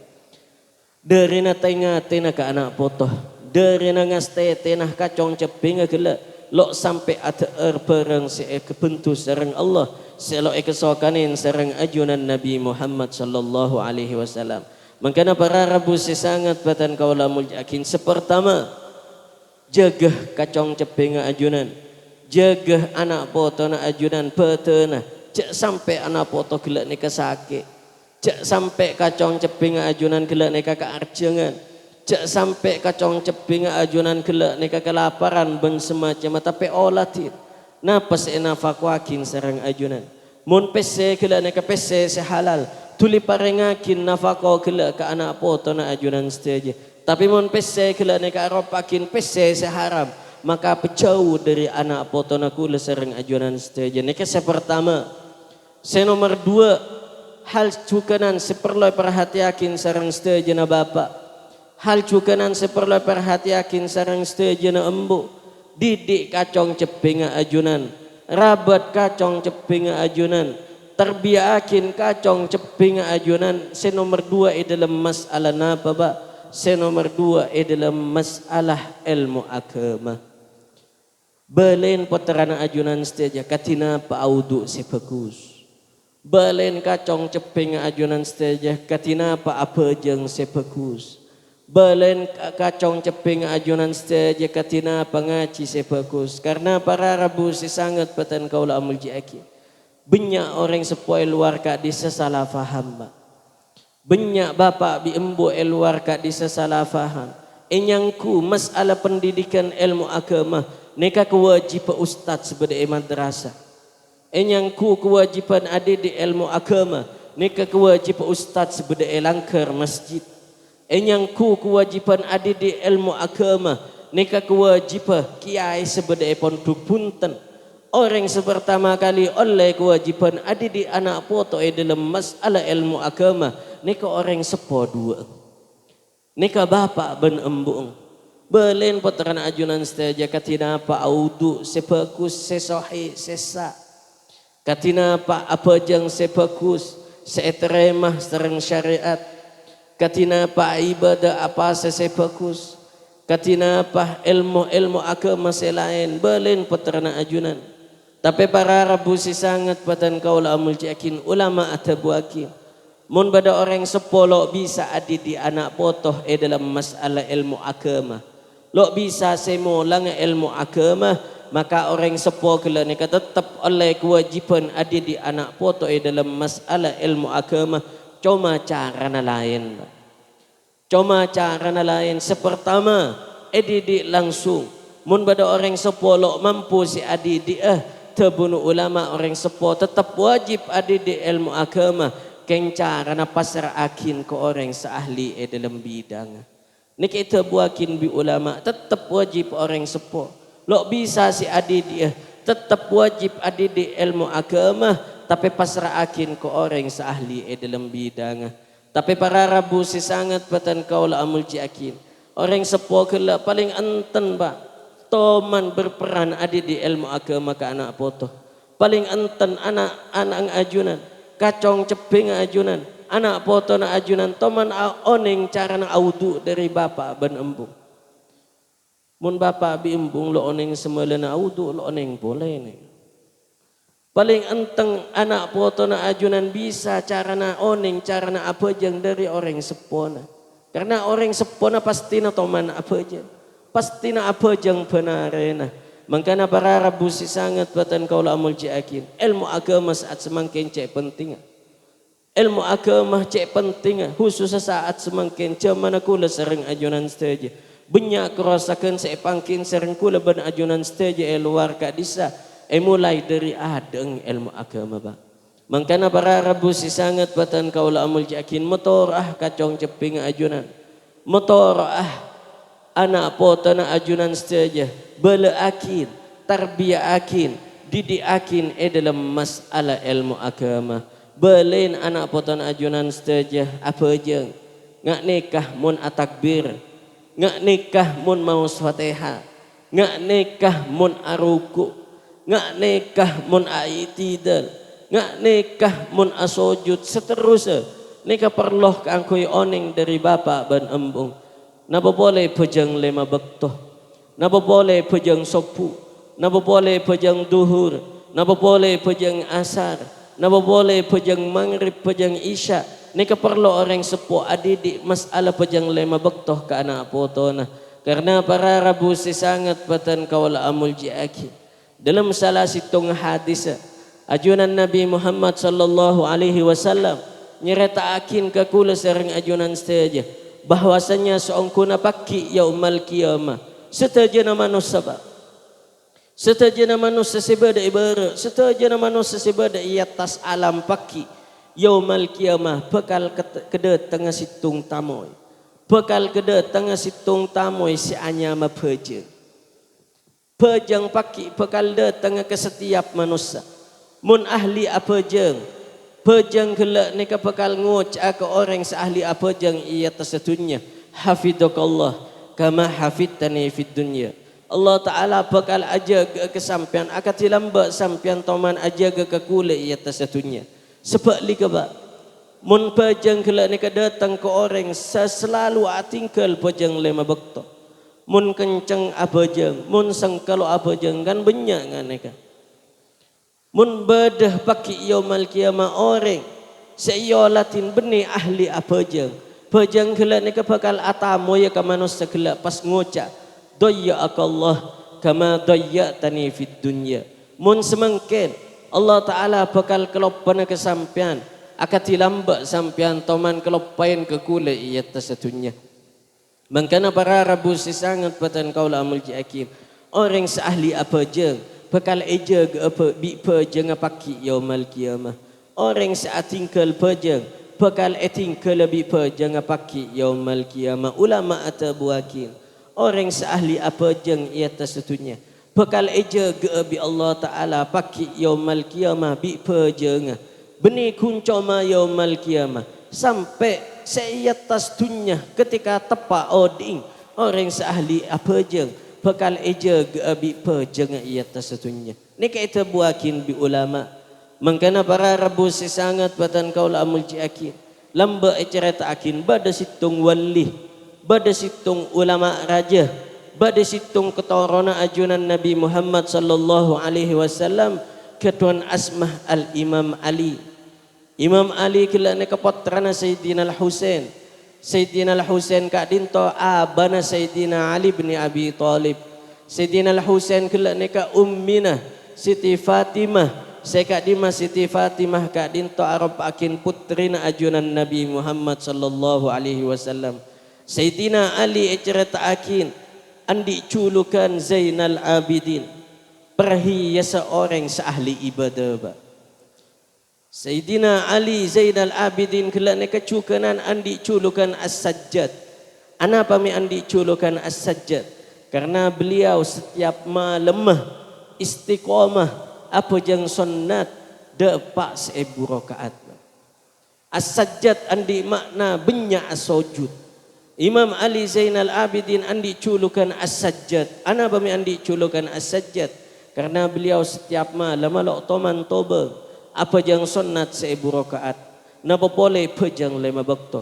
dari na tengah ka anak poto dari na ngastete nah kacong ceping kela lo sampai ada perang si kebentu sareng Allah selo kesokanin sareng ajunan Nabi Muhammad sallallahu alaihi wasallam. Makanya para rabu sangat batan kaula muljakin sepertama jaga kacong ceping ajunan. Jaga anak potona ajunan petena. Cek sampai anak poto gelak ni sakit. Cek sampai kacong ceping ajunan gelak ni arjengan. Cek sampai kacong ceping ajunan gelak ni kelaparan ben semacam tapi olatin. Napa sena fakwakin sarang ajunan. Mun PC kela neka PC sehalal. Tuli parengakin nafako kela ke anak poto na ajunan stage. Tapi mun PC kela neka aropakin PC seharam. Maka pejauh dari anak poto na kula sarang ajunan stage. Neka sepertama. Nomor 2. Hal cukanan seperlu perhatiakin sarang stage na bapak. Hal cukanan seperlu perhatiakin sarang stage na embu. Didik kacong ceping ajunan, rabat kacong ceping ajunan, terbiakin kacong ceping ajunan. Nomor 2 dalam masalah napa ba? Nomor 2 dalam masalah ilmu agama. Balen poterana ajunan stage katina paudu si bagus. Balen kacong ceping ajunan stage katina pa apa jeng si bagus. Balen kacong ceping ajunan stage katina pangaci sebagus karena para rabu si sangat patan kaula amul jiaki. Banyak orang spoil luar ka di salah faham. Banyak bapak bi embu luar ka di salah faham. Enyangku masalah pendidikan ilmu agama neka kewajiban ustaz sebagai madrasah. Yang kewajipan ada di ilmu agama. Nika kewajipan ustaz sebeda langkar masjid. Yang kewajipan ada di ilmu agama. Nika kewajipan kiai sebeda pondok punten. Orang sepertama kali oleh kewajipan ada di anak poto dalam masalah ilmu agama. Nika orang sepo dua. Nika bapak ben embung. Belen putaran ajunan saja katina apa audu sepakus sesohi sesa. Katina apa jang sepakus seetremah serang syariat. Katina apa ibadah apa sepakus. Katina apa ilmu agama selain belen putaran ajunan. Tapi para rabu si sangat patan kaula amul yakin ulama atabuakin. Mun bada orang sepolo bisa adi di anak potoh dalam masalah ilmu agama. Lo bisa semo lang ilmu agama maka orang sepo kala ni tetap oleh kewajiban adi di anak potoh dalam masalah ilmu agama. Cuma cara lain. Cuma cara lain. Sepertama didik langsung. Mun bada orang sepolo mampu si adi terbunuh ulama orang sepo tetap wajib ada di ilmu agama kencara na pasar akin ke orang seahli dalam bidang. Ni kita buakin bi ulama tetap wajib orang sepo. Lo bisa si adi dia tetap wajib ada di ilmu agama tapi pasar akin ke orang seahli dalam bidang. Tapi para rabu si sangat patan kaula amul jiakin. Orang sepo kela paling enten ba. Toman berperan ada di ilmu agama ke anak poto. Paling enten anak ajunan. Kacong ceping ajunan. Anak poto na ajunan. Toman oning cara na audu dari bapak ban embung. Mun bapak bi embung lo oning semula na audu lo oning boleh ni. Paling enteng anak poto na ajunan bisa cara na oning cara na apa jang dari orang sepona. Karena orang sepona pasti na toman apa jang. Pasti na apa jang benarena. Makanya para rabu si sangat batan kaula amul jiakin. Ilmu agama saat semakin cek penting. Ilmu agama cek penting. Khusus saat semakin zaman kula sering ajunan saja. Banyak kerasakan saya pangkin sering kula ban ajunan saja luar kadisa. Mulai dari adeng ilmu agama ba. Makanya para rabu si sangat batan kaula amul jiakin. Motor kacong ceping ajunan. Motor anak poto na ajunan saja bela akin tarbiyah akin didik akin dalam masalah ilmu agama belain anak poto na ajunan saja apa jeng ngak nikah mun atakbir ngak nikah mun mau fatihah ngak nikah mun aruku ngak nikah mun aitidal ngak nikah mun asojud seterusnya nikah perloh kangkui oning dari bapak ban embung. Napa boleh pejang lema bektoh. Napa boleh pejang sopu. Napa boleh pejang duhur. Napa boleh pejang asar. Napa boleh pejang maghrib, pejang isya. Nika perlu orang sepuh adidik masalah pejang lema bektoh ke anak potona. Karena para rabu si sangat patan kawala amul jiaki. Dalam salah situng hadis ajunan Nabi Muhammad sallallahu alaihi wasallam nyerita akin ke kula sering ajunan saja. Bahwasanya seorang kuna paki yaumal qiyamah setajana manusia ba setajana manusia sebada ibarat setajana manusia sebada iatas alam paki yaumal qiyamah bekal kede tengah situng tamoy bekal kede tengah situng tamoy si anyama pejang paki bekal de tengah ke setiap manusia mun ahli apa jeng pejang kelak ni kapakal ngoc ke orang seahli apa jang ia tersetunya hafidzakallah kama hafidtani fid dunya. Allah Taala bakal ajaga kesampian akati lamba sampian toman ajaga ke kule ia tersetunya. Sebab li ba mun pejang kelak ni datang ke orang selalu atingkal pejang lema bekto. Mun kenceng apa jang, mun sengkalo apa jang kan banyak ngane ka. Mun bedah paki yaumal qiyamah orang seyolatin benih ahli apa jeng pejang kelak ni bakal atamu ya ka manusia kelak pas ngoca dayya'akallah kama dayya'tani fid dunya. Mun semangkin Allah Taala bakal kelopan kesampian akati lambak sampian toman kelopain ke kule iya tasatunya. Mangkana para rabu si sangat patan kaula amul jiakim orang seahli apa jeng Bekal eja ge apa bi pejeng paki yaumal qiyamah. Orang seatingkel pejeng bekal etingkel bi pejeng paki yaumal qiyamah. Ulama atabuakin. Orang seahli apa jeng ia tersatunya. Bekal eja ge bi Allah Taala paki yaumal qiyamah bi pejeng. Beni kuncoma yaumal qiyamah. Sampai seatas dunia ketika tepa oding orang seahli apa jeng bekal eja abi pejeng ia tersatunya. Ni kita buakin bi ulama. Mangkana para rabu sesangat batan kaula amul ciakin. Lamba cerita akin bada situng wali, bada situng ulama raja, bada situng keturuna ajunan Nabi Muhammad sallallahu alaihi wasallam ketuan asmah al Imam Ali. Imam Ali kila ne keputrana Sayyidina Al-Husain. Sayyidina Al-Husain kak dinto abana Sayyidina Ali bin Abi Talib. Sayyidina Al-Husain kila ne kak ummina Siti Fatimah. Saya kak dima Siti Fatimah kak dinto arab akin putrina ajunan Nabi Muhammad sallallahu alaihi wasallam. Sayyidina Ali cerita akin andi culukan Zainal Abidin. Perhiasa orang seahli ibadah ba. Sayyidina Ali Zainal Abidin kelak ne kecukanan andi culukan As-Sajjad. Anapa mi andi culukan As-Sajjad? Karena beliau setiap malam istiqamah apa jang sunnat depak 1000 rakaat. As-Sajjad andi makna banyak sujud. Imam Ali Zainal Abidin andi culukan As-Sajjad. Anapa mi andi culukan As-Sajjad? Karena beliau setiap malam toman toba apa jang sunnat 1000 rakaat. Napa boleh pejang 5 waktu.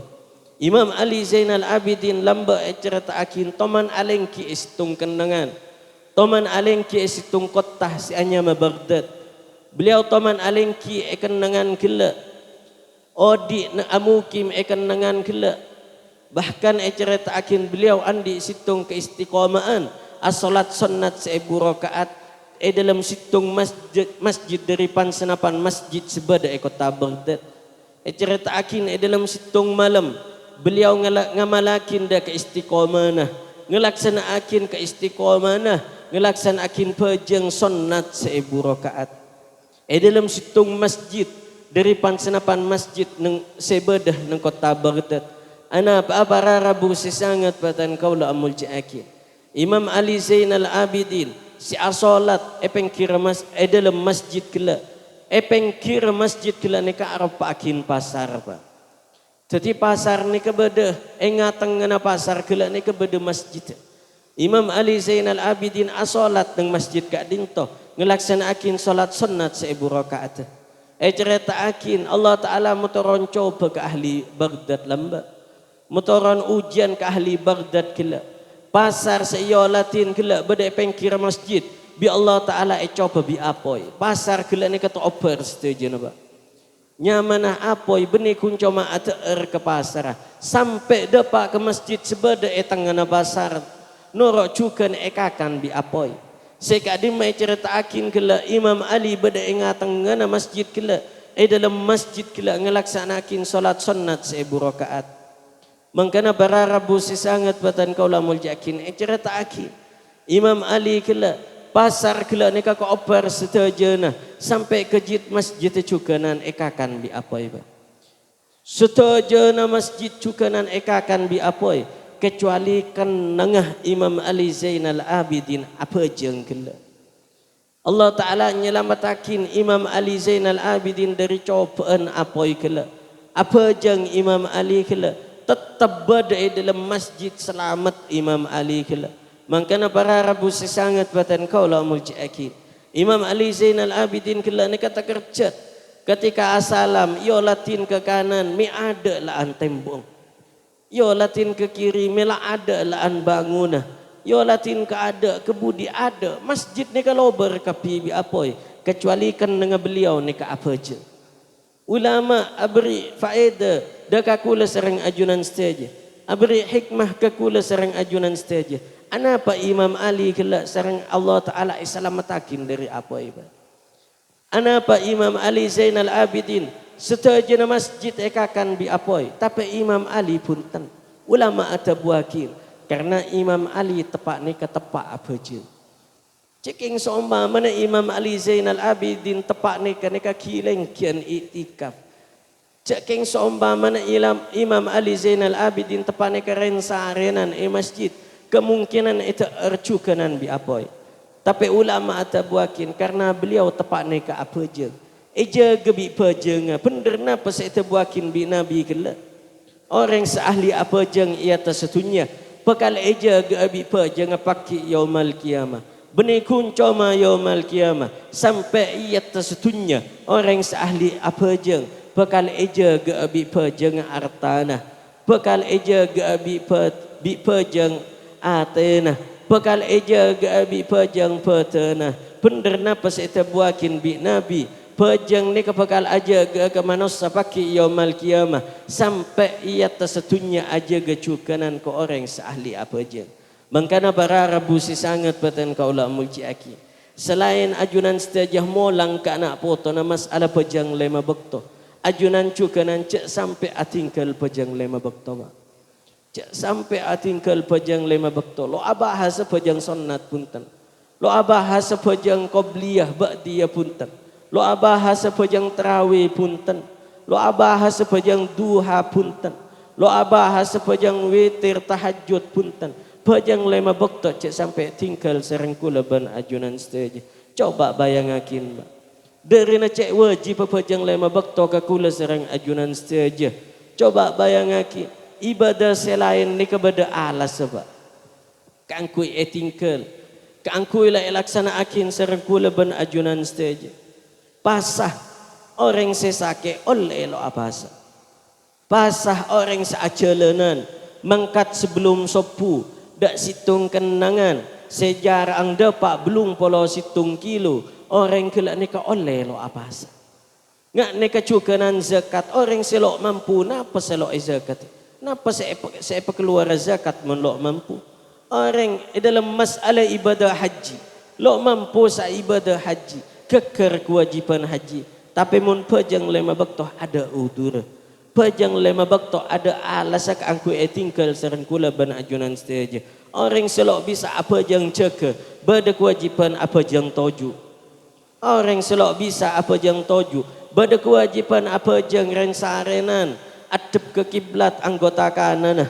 Imam Ali Zainal Abidin lamba cerita akin toman alengki istung kenangan. Toman alengki istung kotah si anya Baghdad. Beliau toman alengki kenangan kila. Odi na amukim kenangan kila. Bahkan cerita akin beliau andi situng keistiqamaan as-salat sunnat 1000 rakaat. Dalam situng masjid dari senapan masjid sebada kota Baghdad. Cerita akin dalam situng malam beliau ngamalakin dah keistiqamanah, ngelaksanakin keistiqamanah, ngelaksanakin pejeng sunnat 1000 rakaat. Dalam situng masjid dari senapan masjid nang sebedah nang kota Baghdad. Ana para rabu sesangat batan kaula amul jaakin. Imam Ali Zainal Abidin si asolat pengkira dalam masjid kela pengkira masjid kela ni ka arab akin pasar pa. Jadi pasar ni kebeda engatang ngana pasar kela ni kebeda masjid. Imam Ali Zainal Abidin asolat nang masjid ka dinto ngelaksanakin salat sunnat 1000 rakaat. Cerita akin Allah Taala mutoron coba ke ahli Baghdad lamba. Mutoron ujian ke ahli Baghdad kela. Pasar seyolatin kela beda pengkira masjid bi Allah Taala coba bi apoi pasar kela ni kata oper setuju napa nyamanah apoi beni kuncoma ater ke pasar sampai depak ke masjid sebeda tangana pasar norok cukan ekakan bi apoi seka di mai cerita akin kela Imam Ali beda ingatang ngana masjid kela dalam masjid kela ngelaksanakin salat sunnat 1000 rakaat. Mangkana para rabu sesangat batan kaula muljakin cerita akin Imam Ali kela pasar kela ni ka oper setajana sampai ke masjid cukanan ekakan bi apoi ba setajana masjid cukanan ekakan bi apoi kecuali kan nangah Imam Ali Zainal Abidin apa jeng kela Allah Taala nyelamatakin Imam Ali Zainal Abidin dari cobaan apoi kela apa jeng Imam Ali kela tetap berada dalam masjid selamat Imam Ali kala. Mangkana para rabu sesangat batan kaula muljakin. Imam Ali Zainal Abidin kala ni kata kerja ketika asalam yo latin ke kanan mi ada laan tembong. Yo latin ke kiri mi la ada laan bangunah. Yo latin ke ada ke budi ada. Masjid ni kalau berkapi bi apoi kecuali kan dengan beliau ni ka apa je. Ulama abri faedah dak kula serang ajunan stage. Abri hikmah ke kula serang ajunan stage. Anapa Imam Ali kala serang Allah Taala isalamatakin dari apa iba. Anapa Imam Ali Zainal Abidin setajana masjid ekakan bi apoi tapi Imam Ali punten ulama atabuakin karena Imam Ali tepak ni ke tepak apa je. Ceking seumpama Imam Ali Zainal Abidin tepak neka kileng kian itikaf. Ceking seumpama Imam Ali Zainal Abidin tepak neka rensarenan masjid. Kemungkinan itu ercukanan bi apoi. Tapi ulama atabuakin karena beliau tepak neka apa je. Eja gebi pejeng. Penderna pas itu buakin bi Nabi kela. Orang seahli apa jeng ia tersetunya. Pekal eja gebi pejeng paki yaumal kiamah. Benih kuncoma yaumal kiamah sampai ia tersetunya orang seahli apa jeng bekal eja geabi pejeng artana bekal eja geabi pejeng atena bekal eja geabi pejeng petena penderna pas itu buakin bi Nabi pejeng ni kepekal aja ke manusia paki yaumal kiamah sampai ia tersetunya aja gecukanan ke orang seahli apa jeng. Mangkana para rabu si sangat patan kaula mulci aki. Selain ajunan setajah molang ka anak poto na masalah pejang lema bekto. Ajunan cukanan cek sampai atingkal pejang lema bekto ma. Cek sampai atingkal pejang lema bekto. Lo abah hasa pejang sunnat punten. Lo abah hasa pejang qobliyah ba'diyah punten. Lo abah hasa pejang terawih punten. Lo abah hasa pejang duha punten. Lo abah hasa pejang witir tahajud punten. Pejang lema bekto cek sampai tinggal serengkula ban ajunan stage. Coba bayangakin. Dari na cek wajib pejang lema bekto ke kula serang ajunan stage. Coba bayangakin. Ibadah selain ni kepada alas sebab. Kangkui tinggal. Kangkui lah laksana akin serengkula ban ajunan stage. Pasah orang sesake oleh lo apasa. Pasah orang seacelenan. Mangkat sebelum sopu. Dak situng kenangan sejarah ang dapat belum polo situng kilo orang kelak neka oleh lo apa asa ngak neka cukanan zakat orang selok mampu napa selok zakat napa sepa keluar zakat mun lo mampu orang dalam masalah ibadah haji lo mampu sa ibadah haji keker kewajiban haji tapi mun pejang lema bektoh ada udur pejang lema bekto ada alasak angku tinggal serengkula ban ajunan stage. Orang selok bisa apa jang ceke bada kewajiban apa jang toju. Orang selok bisa apa jang toju bada kewajiban apa jang rensarenan adep ke kiblat anggota kanan.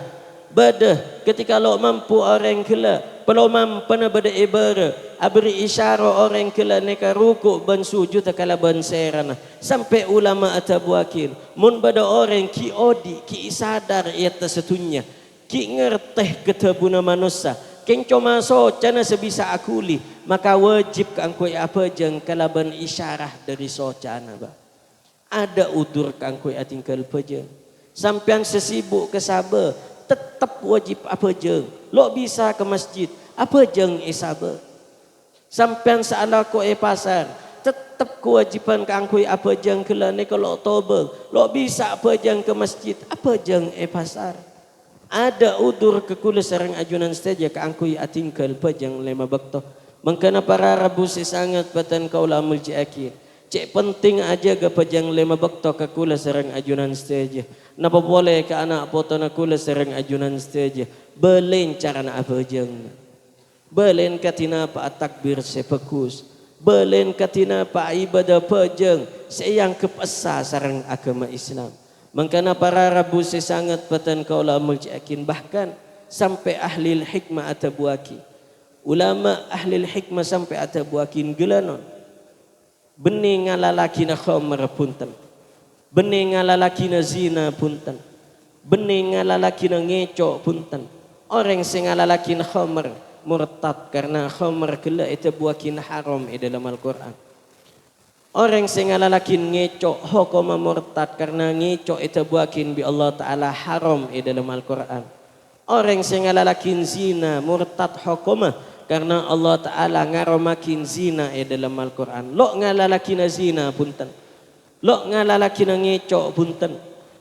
Bada ketika lo mampu orang kela kalau mampu na bada ibara abri isyara orang kela neka rukuk ban sujud kala ban serana sampai ulama atabuakin mun bada orang ki odi ki sadar ia tersetunya ki ngerteh ketabuna manusia keng cuma so cana sebisa akuli maka wajib kangkui apa jeng kala ban isyarah dari so cana ba ada udur kangkui atingkal pejeng sampean sesibuk kesabar tetap wajib apa jeng lo bisa ke masjid apa jeng isabar sampean saala ko pasar tetap kewajiban kangkui apa jeng kelane kalau toba lo bisa apa jeng ke masjid apa jeng pasar ada udur ke kula sareng ajunan saja kangkui atingkal pejang lema bakto mangkana para rabu sangat patan kaula mulci akir cek penting aja ke pejang lema bakto ke kula sareng ajunan saja napa boleh ke anak poto na kula sareng ajunan saja belen cara na apa jeng belen katina pa takbir sepekus belen katina pa ibadah pejeng sayang kepesa sareng agama Islam mangkana para rabu sangat patan kaula mulci akin bahkan sampai ahli hikmah atabuaki ulama ahli hikmah sampai atabuakin gelanon bening ngalalaki na khamar punten bening ngalalaki na zina punten bening ngalalaki na ngeco punten orang sing ngalalaki na khamar murtad karena khamar kala itu buakin haram dalam Al-Quran orang sing ngalalaki ngeco hukum murtad karena ngeco itu buakin bi Allah taala haram dalam Al-Quran orang sing ngalalaki zina murtad hukum karena Allah Ta'ala ngaromakin zina dalam Al-Quran. Lo ngalalaki na zina punten. Lo ngalalaki na ngecok punten.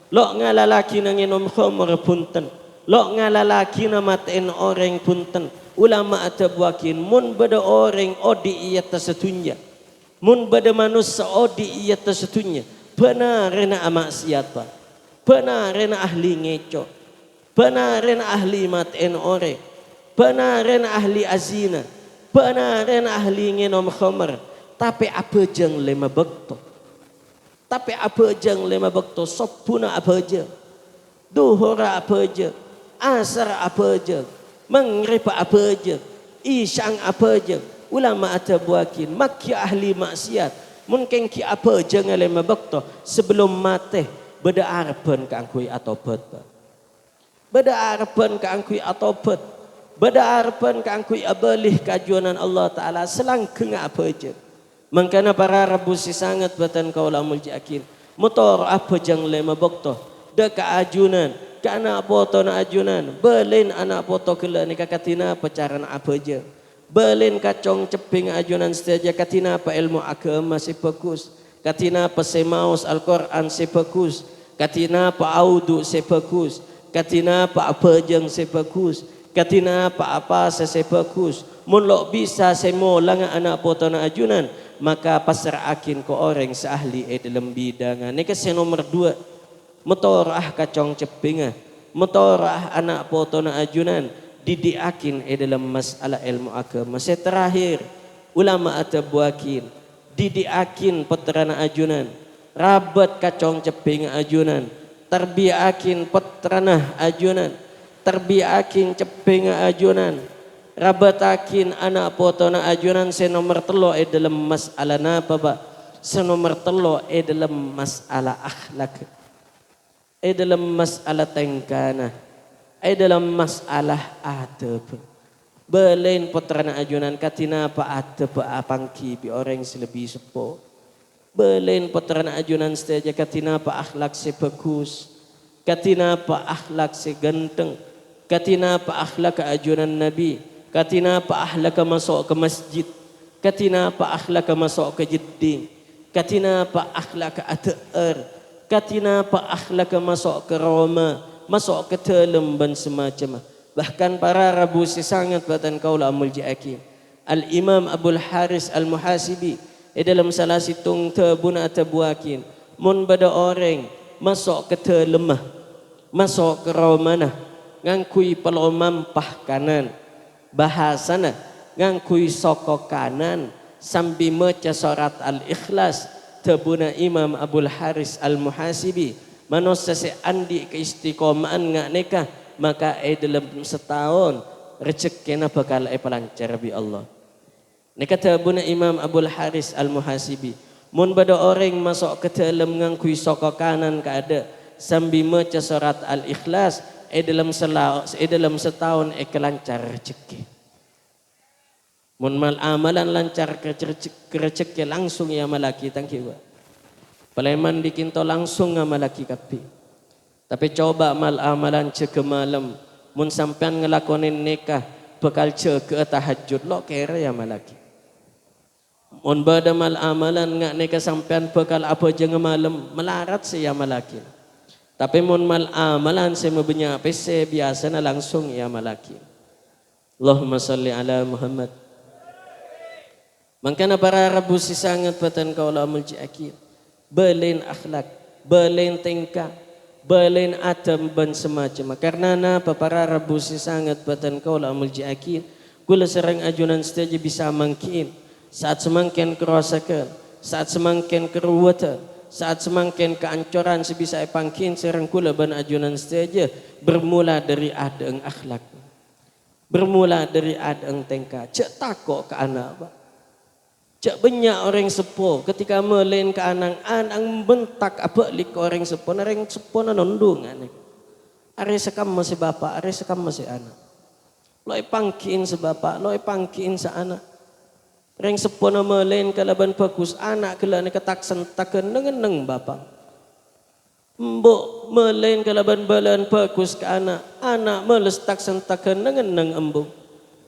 Lo ngalalaki na nginom khamr punten. Lo ngalalaki na matain orang punten. Ulama atabuakin mun bada orang odi iya tasetunya. Mun bada manusia odi iya tasetunya. Benar na amaksiat pa. Benar na ahli ngecok. Benar na ahli matain orang. Benaran ahli azina Benaran ahli nginom khamr, tapi apa jeng lima bekto. Tapi apa jeng lima bekto, sopuna apa je, duhura apa je, asar apa je, maghrib apa je, isyang apa je. Ulama atabuakin, maki ahli maksiat, mungkin ki apa jeng lima bekto sebelum mati beda arpan ke angkui atau pet. Beda arpan ke angkui atau pet. Beda arpan ke angkui abalih kajuanan Allah Ta'ala selangkeng apa je. Mangkana para rabu si sangat batan kaulamul jakin. Motor apa jang lima bekto. Deka ajunan. Ke anak foto na ajunan. Belin anak foto kela ni kakatina pacaran apa je. Belin kacong ceping ajunan setaja katina pa ilmu agama si bagus. Katina pa semaus Al-Quran si bagus. Katina pa audu si bagus. Katina pa apa jang si bagus. Katina pa apa si bagus. Mun lo bisa semolang anak foto na ajunan. Maka pasar akin ko orang seahli dalam bidangan. Ini kasi nomor 2. Motorah kacong cepinga. Motorah anak foto na ajunan. Didiakin dalam masalah ilmu agama. Saya terakhir ulama atabuakin didiakin peterana ajunan, rabat kacong ceping ajunan, terbiakin peterana ajunan, terbiakin ceping ajunan, rabatakin anak potona ajunan. Saya nomor telo dalam masalah napa ba? Saya nomor telo dalam masalah akhlak, dalam masalah tengkana, dalam masalah adab. Belain putrana ajunan katina pa adab apangki bi orang selebih sepo. Belain putrana ajunan setaja katina pa akhlak se bagus. Katina pa akhlak se ganteng. Katina pa akhlak ajunan Nabi. Katina pa akhlak masuk ke masjid. Katina pa akhlak masuk ke jidding. Katina pa akhlak atar. Katina pa akhlak masuk ke Roma. Masuk ke dalam dan semacam. Bahkan para rabu si sangat batan kaula muljiakin. Al-Imam Abul Haris Al-Muhasibi dalam salah situng tabuna tabuakin. Mun bada orang masuk ke dalam, masuk ke Romana, ngangkui pelomampah kanan. Bahasana ngangkui soko kanan sambil maca surat Al-Ikhlas tabuna Imam Abul Haris Al-Muhasibi. Manusia se andi keistiqomaan ngak nikah maka dalam setahun rezekina bakal pelancar bi Allah. Ni kata buna Imam Abul Haris Al-Muhasibi, mun bada orang masuk ke dalam ngangkui soko kanan ka ada sambil maca surat Al-Ikhlas dalam setahun kelancar rezeki. Mun mal amalan lancar ke rezeki langsung ya malaki tangkiwa. Paleman dikinto langsung ngamalaki kapi. Tapi coba mal amalan cek malam. Mun sampean ngelakonin nikah bekal cek ke tahajud lo kira ya malaki. Mun bada mal amalan ngak nikah sampean bekal apa je malam melarat saya malaki. Tapi mun mal amalan saya mebenya PC biasanya langsung ya malaki. Allahumma salli ala Muhammad. Mangkana para rabu si sangat batan kaula muljiakin. Belain akhlak, belain tingkah, belain adab dan semacam. Karena napa para rabu si sangat batan kaula muljiakin. Kula serang ajunan setaja bisa mangkin. Saat semakin kerosakan, saat semakin keruwatan, saat semakin keancuran sebisa pangkin serang kula ban ajunan setaja bermula dari adeng akhlak. Bermula dari adeng tingkah. Cek takok ke anak ba. Cak banyak orang sepo ketika melain ke anang bentak apa lik orang sepo, orang sepo nondung anak. Are sekam masih bapak, are sekam masih anak. Loi pangkin sebapa, loi pangkin sa anak. Orang sepo na melain ke laban bagus anak kela ni ketak sentakan neng bapak. Mbok melain ke laban balan bagus ke anak melestak sentakan neng embuk.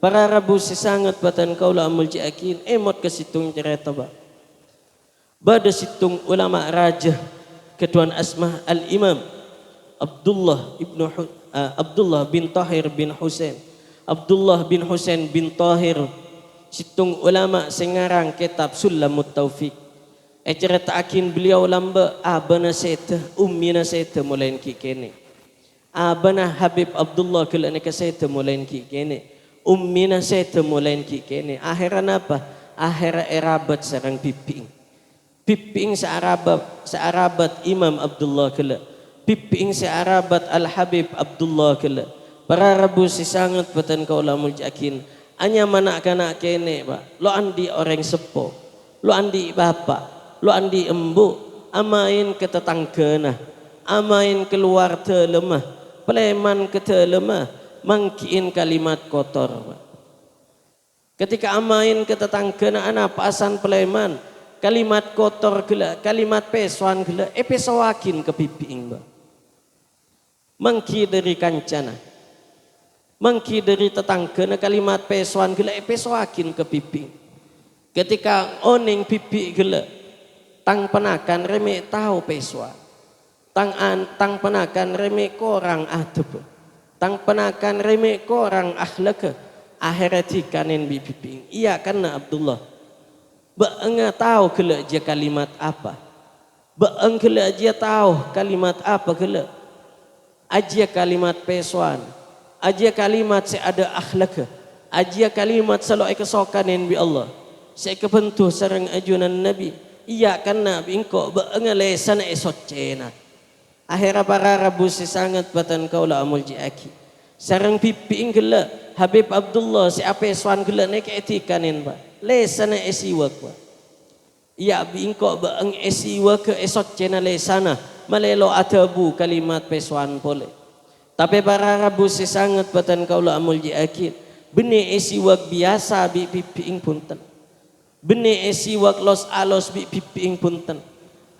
Para rabu si sangat batan kaula muljiakin emot ke situng cerita ba. Bada situng ulama raja ketuan asmah al-Imam Abdullah bin Tahir bin Husain. Abdullah bin Husain bin Tahir situng ulama sengarang kitab Sulamut Taufiq. Cerita akin beliau lamba abana seta ummina seta mulain ki kene. Abana Habib Abdullah kelana ka seta mulain ki kene. ummina sete mulain ki kene akhiran apa akhir erabat sarang piping searabat Imam Abdullah kala piping searabat Al Habib Abdullah kala para rabu si sangat patan kaulamul jakin anya mana kana kene ba lo andi orang sepo lo andi bapak lo andi embu amain ke tetanggana amain keluar telemah peleman ke telemah mangkiin kalimat kotor ba. Ketika amain ke tetanggana anak pasan peleman kalimat kotor gela kalimat pesuan gela pesawakin ke piping ba mangki dari kancana mangki dari tetanggana kalimat pesuan gela pesawakin ke piping ketika oning pipi gela tang penakan reme tahu pesuan tang penakan reme korang adab tang penakan reme korang akhlak akhirat kanen bipiping iya karena Abdullah Ba'enga tahu kela dia kalimat apa. Ba'eng kela dia tahu kalimat apa kela. Aja kalimat pesuan. Aja kalimat seada akhlak. Aja kalimat selalu kesokanin bi Allah. Saya kebentuh sarang ajunan Nabi. Iya karena bingko ba'enga lesan esocena. Akhirnya para rabu sangat batan kaula amul jiaki. Sarang piping kela Habib Abdullah si pesuan kela nek etikanin ba. Lesana esiwak wa ya bingko baang esiwak ke esot cena lesana malelo atabu kalimat pesuan pole tapi para rabu sangat batan kaula amul jiakid bene esiwak biasa bi pipiing punten bene esiwak los alos bi pipiing punten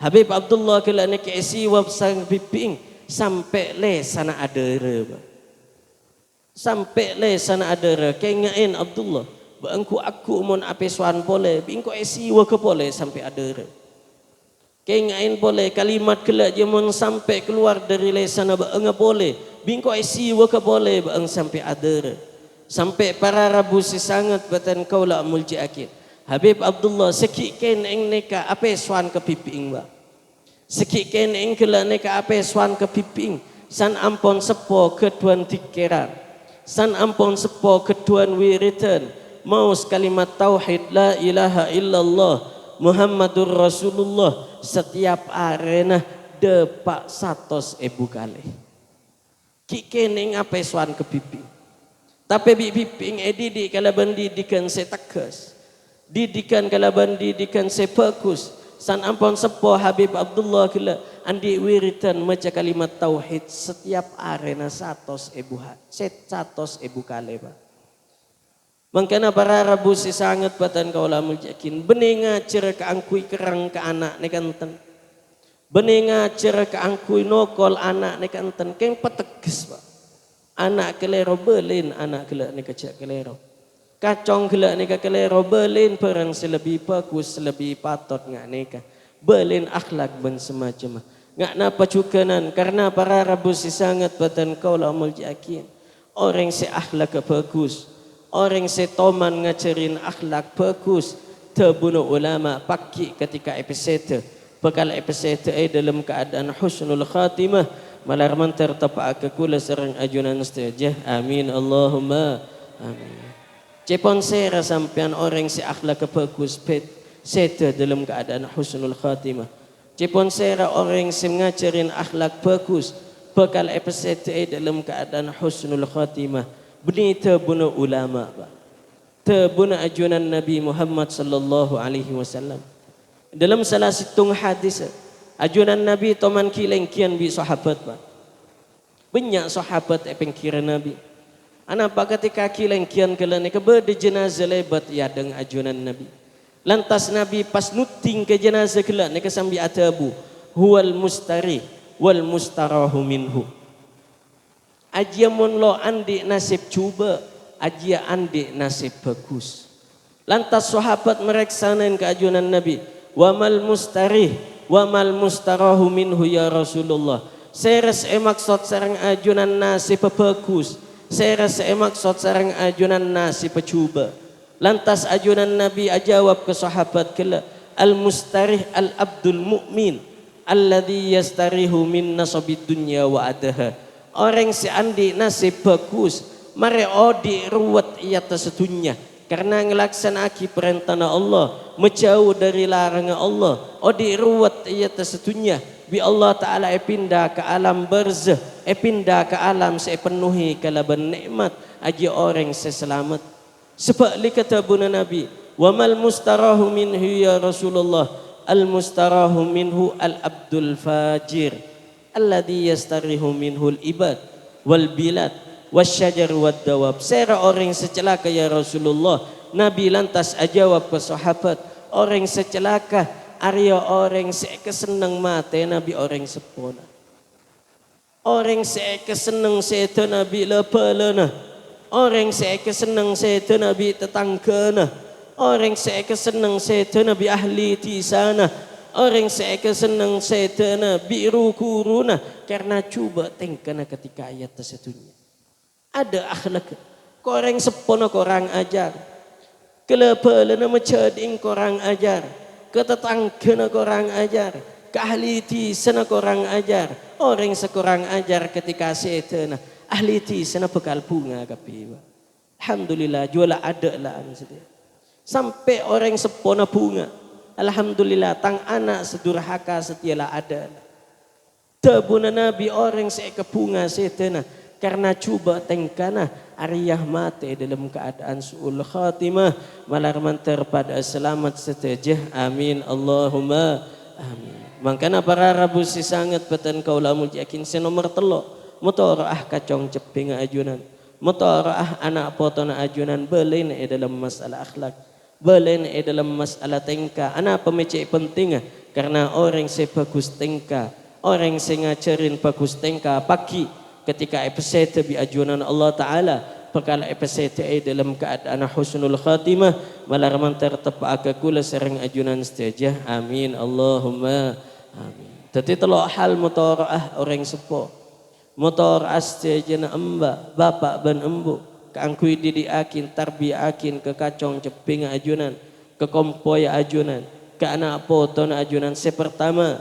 Habib Abdullah kala nek esiwak sang pipiing sampai lesana adere sampai lesana adere kengain Abdullah Bangku aku mon apesuan pole, bingko esiwa ke pole sampai ada. Kengain pole kalimat kelak je mon sampai keluar dari lesana bang pole, bingko esiwa ke pole bang sampai ada. Sampai para rabu sangat batan kaula mulji akid. Habib Abdullah sekik ken eng neka apesuan ke piping ba. Sekik ken eng kelak neka apesuan ke piping. San ampon sepo ketuan tikiran. San ampon sepo ketuan wiritan. Maus kalimat tauhid la ilaha illallah Muhammadur Rasulullah setiap arena depak 100.000 kali. Kikeneng apa suan ke pipi. Tapi biping didik kalaban didikan setegas. Didikan kalaban didikan sepekus. San ampun sepo Habib Abdullah kala andi wiritan maca kalimat tauhid setiap arena 100.000 kali ba. Mangkana para rabu sangat batan kaulamul jakin beninga cer ka angkui kerang ka anak ne kanten beninga cer ka angkui nokol anak ne kanten keng peteges ba anak kelero belin anak kelak ne kecak kelero kacong kelak ne kelero belin perang selebih bagus lebih patot ngak neka belin akhlak ben semacam ngak napa cukanan karena para rabu sangat batan kaulamul jakin orang se akhlak bagus orang setoman ngajarin akhlak bagus terbunuh ulama paki ketika episode bekal episode dalam keadaan husnul khatimah malar mantar tapak ke kula serang ajunan stajah amin Allahumma amin cepon sera sampean orang si akhlak bagus sete dalam keadaan husnul khatimah cepon sera orang si ngajarin akhlak bagus bekal episode dalam keadaan husnul khatimah Beni terbunuh ulama, terbunuh ajunan Nabi Muhammad sallallahu alaihi wasallam. Dalam salah satu hadis, ajunan Nabi toman kileng kian bi sahabat ba. Banyak sahabat pengkira Nabi. Anapa ketika kileng kian kelane kebede jenazah lebat ya dengan ajunan Nabi. Lantas Nabi pas nuting ke jenazah kelane kesambi atabu huwal mustari wal mustarahu minhu. Ajia mun lo andi nasib cuba, ajia andi nasib bagus. Lantas sahabat mereksanan ke ajunan Nabi, wamal mustarih, wamal mustarahu minhu ya Rasulullah. Seres maksud sarang ajunan nasib bagus, seres maksud sarang ajunan nasib cuba. Lantas ajunan Nabi ajawab ke sahabat kala, al mustarih al abdul mu'min, alladhi yastarihu min nasabid dunya wa adaha. Orang si andi nasib bagus Mare odi ruwet ia tesedunya. Karena ngelaksanaki perintah Allah, menjauh dari larangan Allah. Odi ruwet ia tesedunya. Bi Allah Ta'ala pindah ke alam barzah, pindah ke alam sepenuhi kalaban nikmat agi orang seselamat. Sebab li kata buna Nabi, wa mal mustarahu minhu ya Rasulullah, al mustarahu minhu al abdul fajir alladhi yastarihu minhu al ibad wal bilad wasyajar wad dawab. Saya orang secelaka ya Rasulullah. Nabi lantas ajawab ke sahabat, orang secelaka Arya orang kesenang mate Nabi orang sepona. Orang kesenang seto Nabi lepelana. Orang kesenang seto Nabi tetanggana. Orang kesenang seto Nabi ahli tisana. Orang kesenang seto Nabi rukuruna. Karena coba tengkana ketika ayat tersebutnya. Ada akhlak. Korang sepona korang ajar. Kelepelana mencading korang ajar. Ketetanggana korang ajar, ke ahli tisana korang ajar, orang sekorang ajar ketika setena ahli tisana bekal bunga kapi. Alhamdulillah jual ada lah sampai orang sepona bunga. Alhamdulillah tang anak sedurhaka setialah ada. Tebuna Nabi orang ke bunga setena karena coba tengkana ariyah mate dalam keadaan su'ul khatimah malar mantar pada selamat setajah amin Allahumma amin. Makanya para rabu si sangat peten kaulamul yakin se nomor telo motorah kacong ceping ajunan motorah anak potona ajunan belain dalam masalah akhlak belain dalam masalah tengka anak pemecek penting karena orang se bagus tengka orang se ngajarin bagus tengka pagi ketika episode bi ajunan Allah Ta'ala perkala episode dalam keadaan husnul khatimah malar mantar tepak kula sereng ajunan setajah amin Allahumma amin. Tadi telok hal mutaraah orang sepo mutaraah setajah amba bapak ban embu keangkui didiakin tarbiakin ke kacong ceping ajunan ke kompoy ajunan ke anak poton ajunan sepertama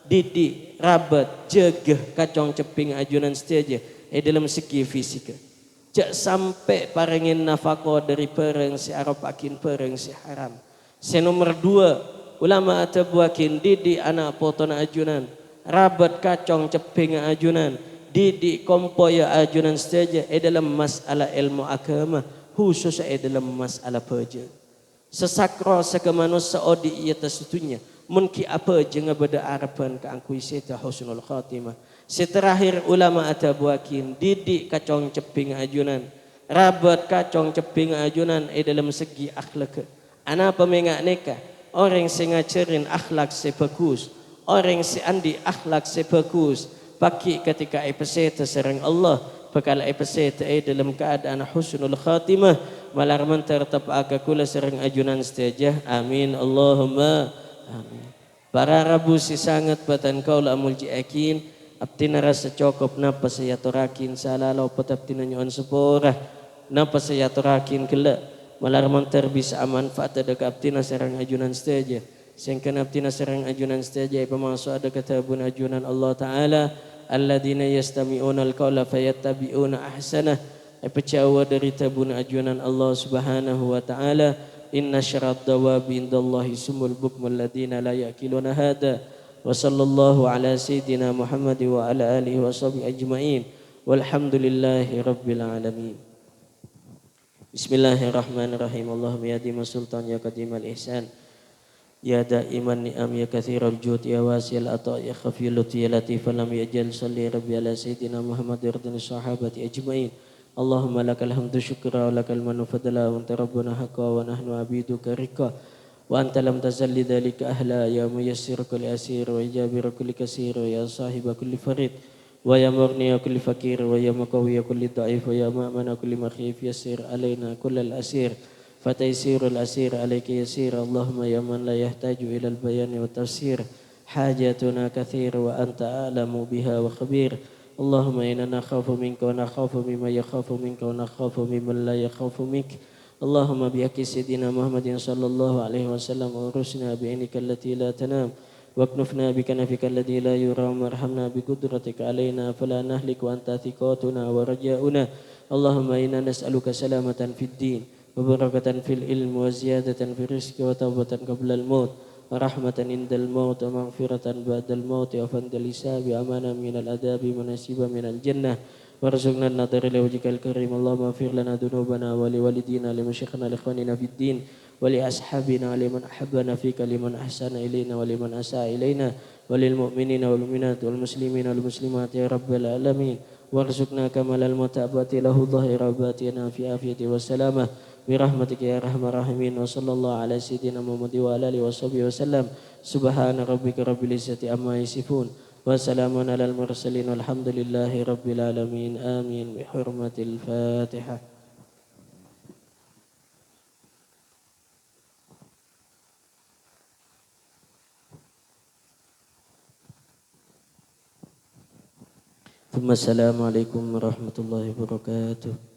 didik rabat jegah kacong ceping ajunan setia dalam segi fisika jak sampai parengin nafako dari pereng si arab akin pereng si haram. Nomor 2 ulama atabuakin didik anak poton ajunan rabat kacong ceping ajunan didik kompoya ajunan setia dalam masalah ilmu agama khusus dalam masalah peja sesakro sekemanusia odi ia tersitunya mungkin apa jangan beda harapan ke angkui seta husnul khatimah. Seterakhir ulama atabuakin didik kacong ceping ajunan rabat kacong ceping ajunan dalam segi akhlak ana pemengak neka orang sing ngajarin akhlak sebagus orang si andi akhlak sebagus pagi ketika episode serang Allah bakal episode dalam keadaan husnul khatimah malar mentar tepak kula serang ajunan setajah amin Allahumma amin. Para rabu si sangat batan kaula mulji akin aptina rasa cokop napa saya turakin salalau pataptina nyon sepora napa saya turakin kela malar mantar bisa manfaat ada aptina serang ajunan setajah sengkan aptina serang ajunan setajah pemasuk ada kitabun ajunan Allah Ta'ala alladzina yastami'una al-qawla fayattabi'una ahsanah pecawa dari tabun ajunan Allah Subhanahu wa Ta'ala inna syarat dawabi indallahi sumul bukmul ladina la yakiluna hada wa sallallahu ala sayyidina Muhammad wa ala alihi wa sahbihi ajma'in walhamdulillahi rabbil alamin. Bismillahirrahmanirrahim. Allahumma ya dima sultan ya qadimal ihsan ya daiman ni'am ya katsiral jud ya wasial ata ya khafilut ya latif lam yajal salli rabbi ala sayyidina Muhammad wa radhiyallahu sahabati ajma'in. Allahumma lakal hamdu syukra wa lakal manu fadla wa anta rabbuna haqqa wa nahnu abiduka rika wa anta lam tazalli dhalika ahla ya muyassir kulli asir wa jabir kulli kasir ya sahiba kulli farid wa ya mughni kulli fakir wa ya muqawwi kulli da'if wa ya ma'mana kulli makhif yassir alaina kullal asir fataysirul asir alayka yasir Allahumma ya man la yahtaju ila al bayan wa tafsir hajatuna kathir wa anta a'lamu biha wa khabir. Allahumma inna nakhafu minka wa nakhafu mimma yakhafu minka wa nakhafu mimman la yakhafu mink. Allahumma bihaqqi sayyidina Muhammadin sallallahu alaihi wasallam urusna bi'inika allati la tanam waknufna bikanafika alladhi la yuram warhamna biqudratika alaina fala nahlik wa anta thiqatuna wa raja'una اللهم إنا نسألك سلامة في الدين وبركة في العلم وزيادة في الرزق وتوبة قبل الموت ورحمة عند الموت ومغفرة بعد الموت وفند الحساب أمانا من العذاب ونسيبا من الجنة وارزقنا النظر لوجهك الكريم. اللهم اغفر لنا ذنوبنا ولوالدينا لمشيخنا لإخواننا في الدين ولأصحابنا لمن أحبنا فيك لمن أحسن إلينا ولمن أساء إلينا وللمؤمنين والمؤمنات والمسلمين والمسلمات يا رب العالمين. وارزقنا كمال المتابعة له ظاهر باطنا في عافية والسلامة برحمتك يا أرحم الراحمين. وصلى الله على سيدنا محمد وعلى آله وصحبه وسلم. سبحان ربك رب العزة عما يصفون وسلام على المرسلين والحمد لله رب العالمين. آمين بحرمة الفاتحة. ثم السلام عليكم ورحمة الله وبركاته.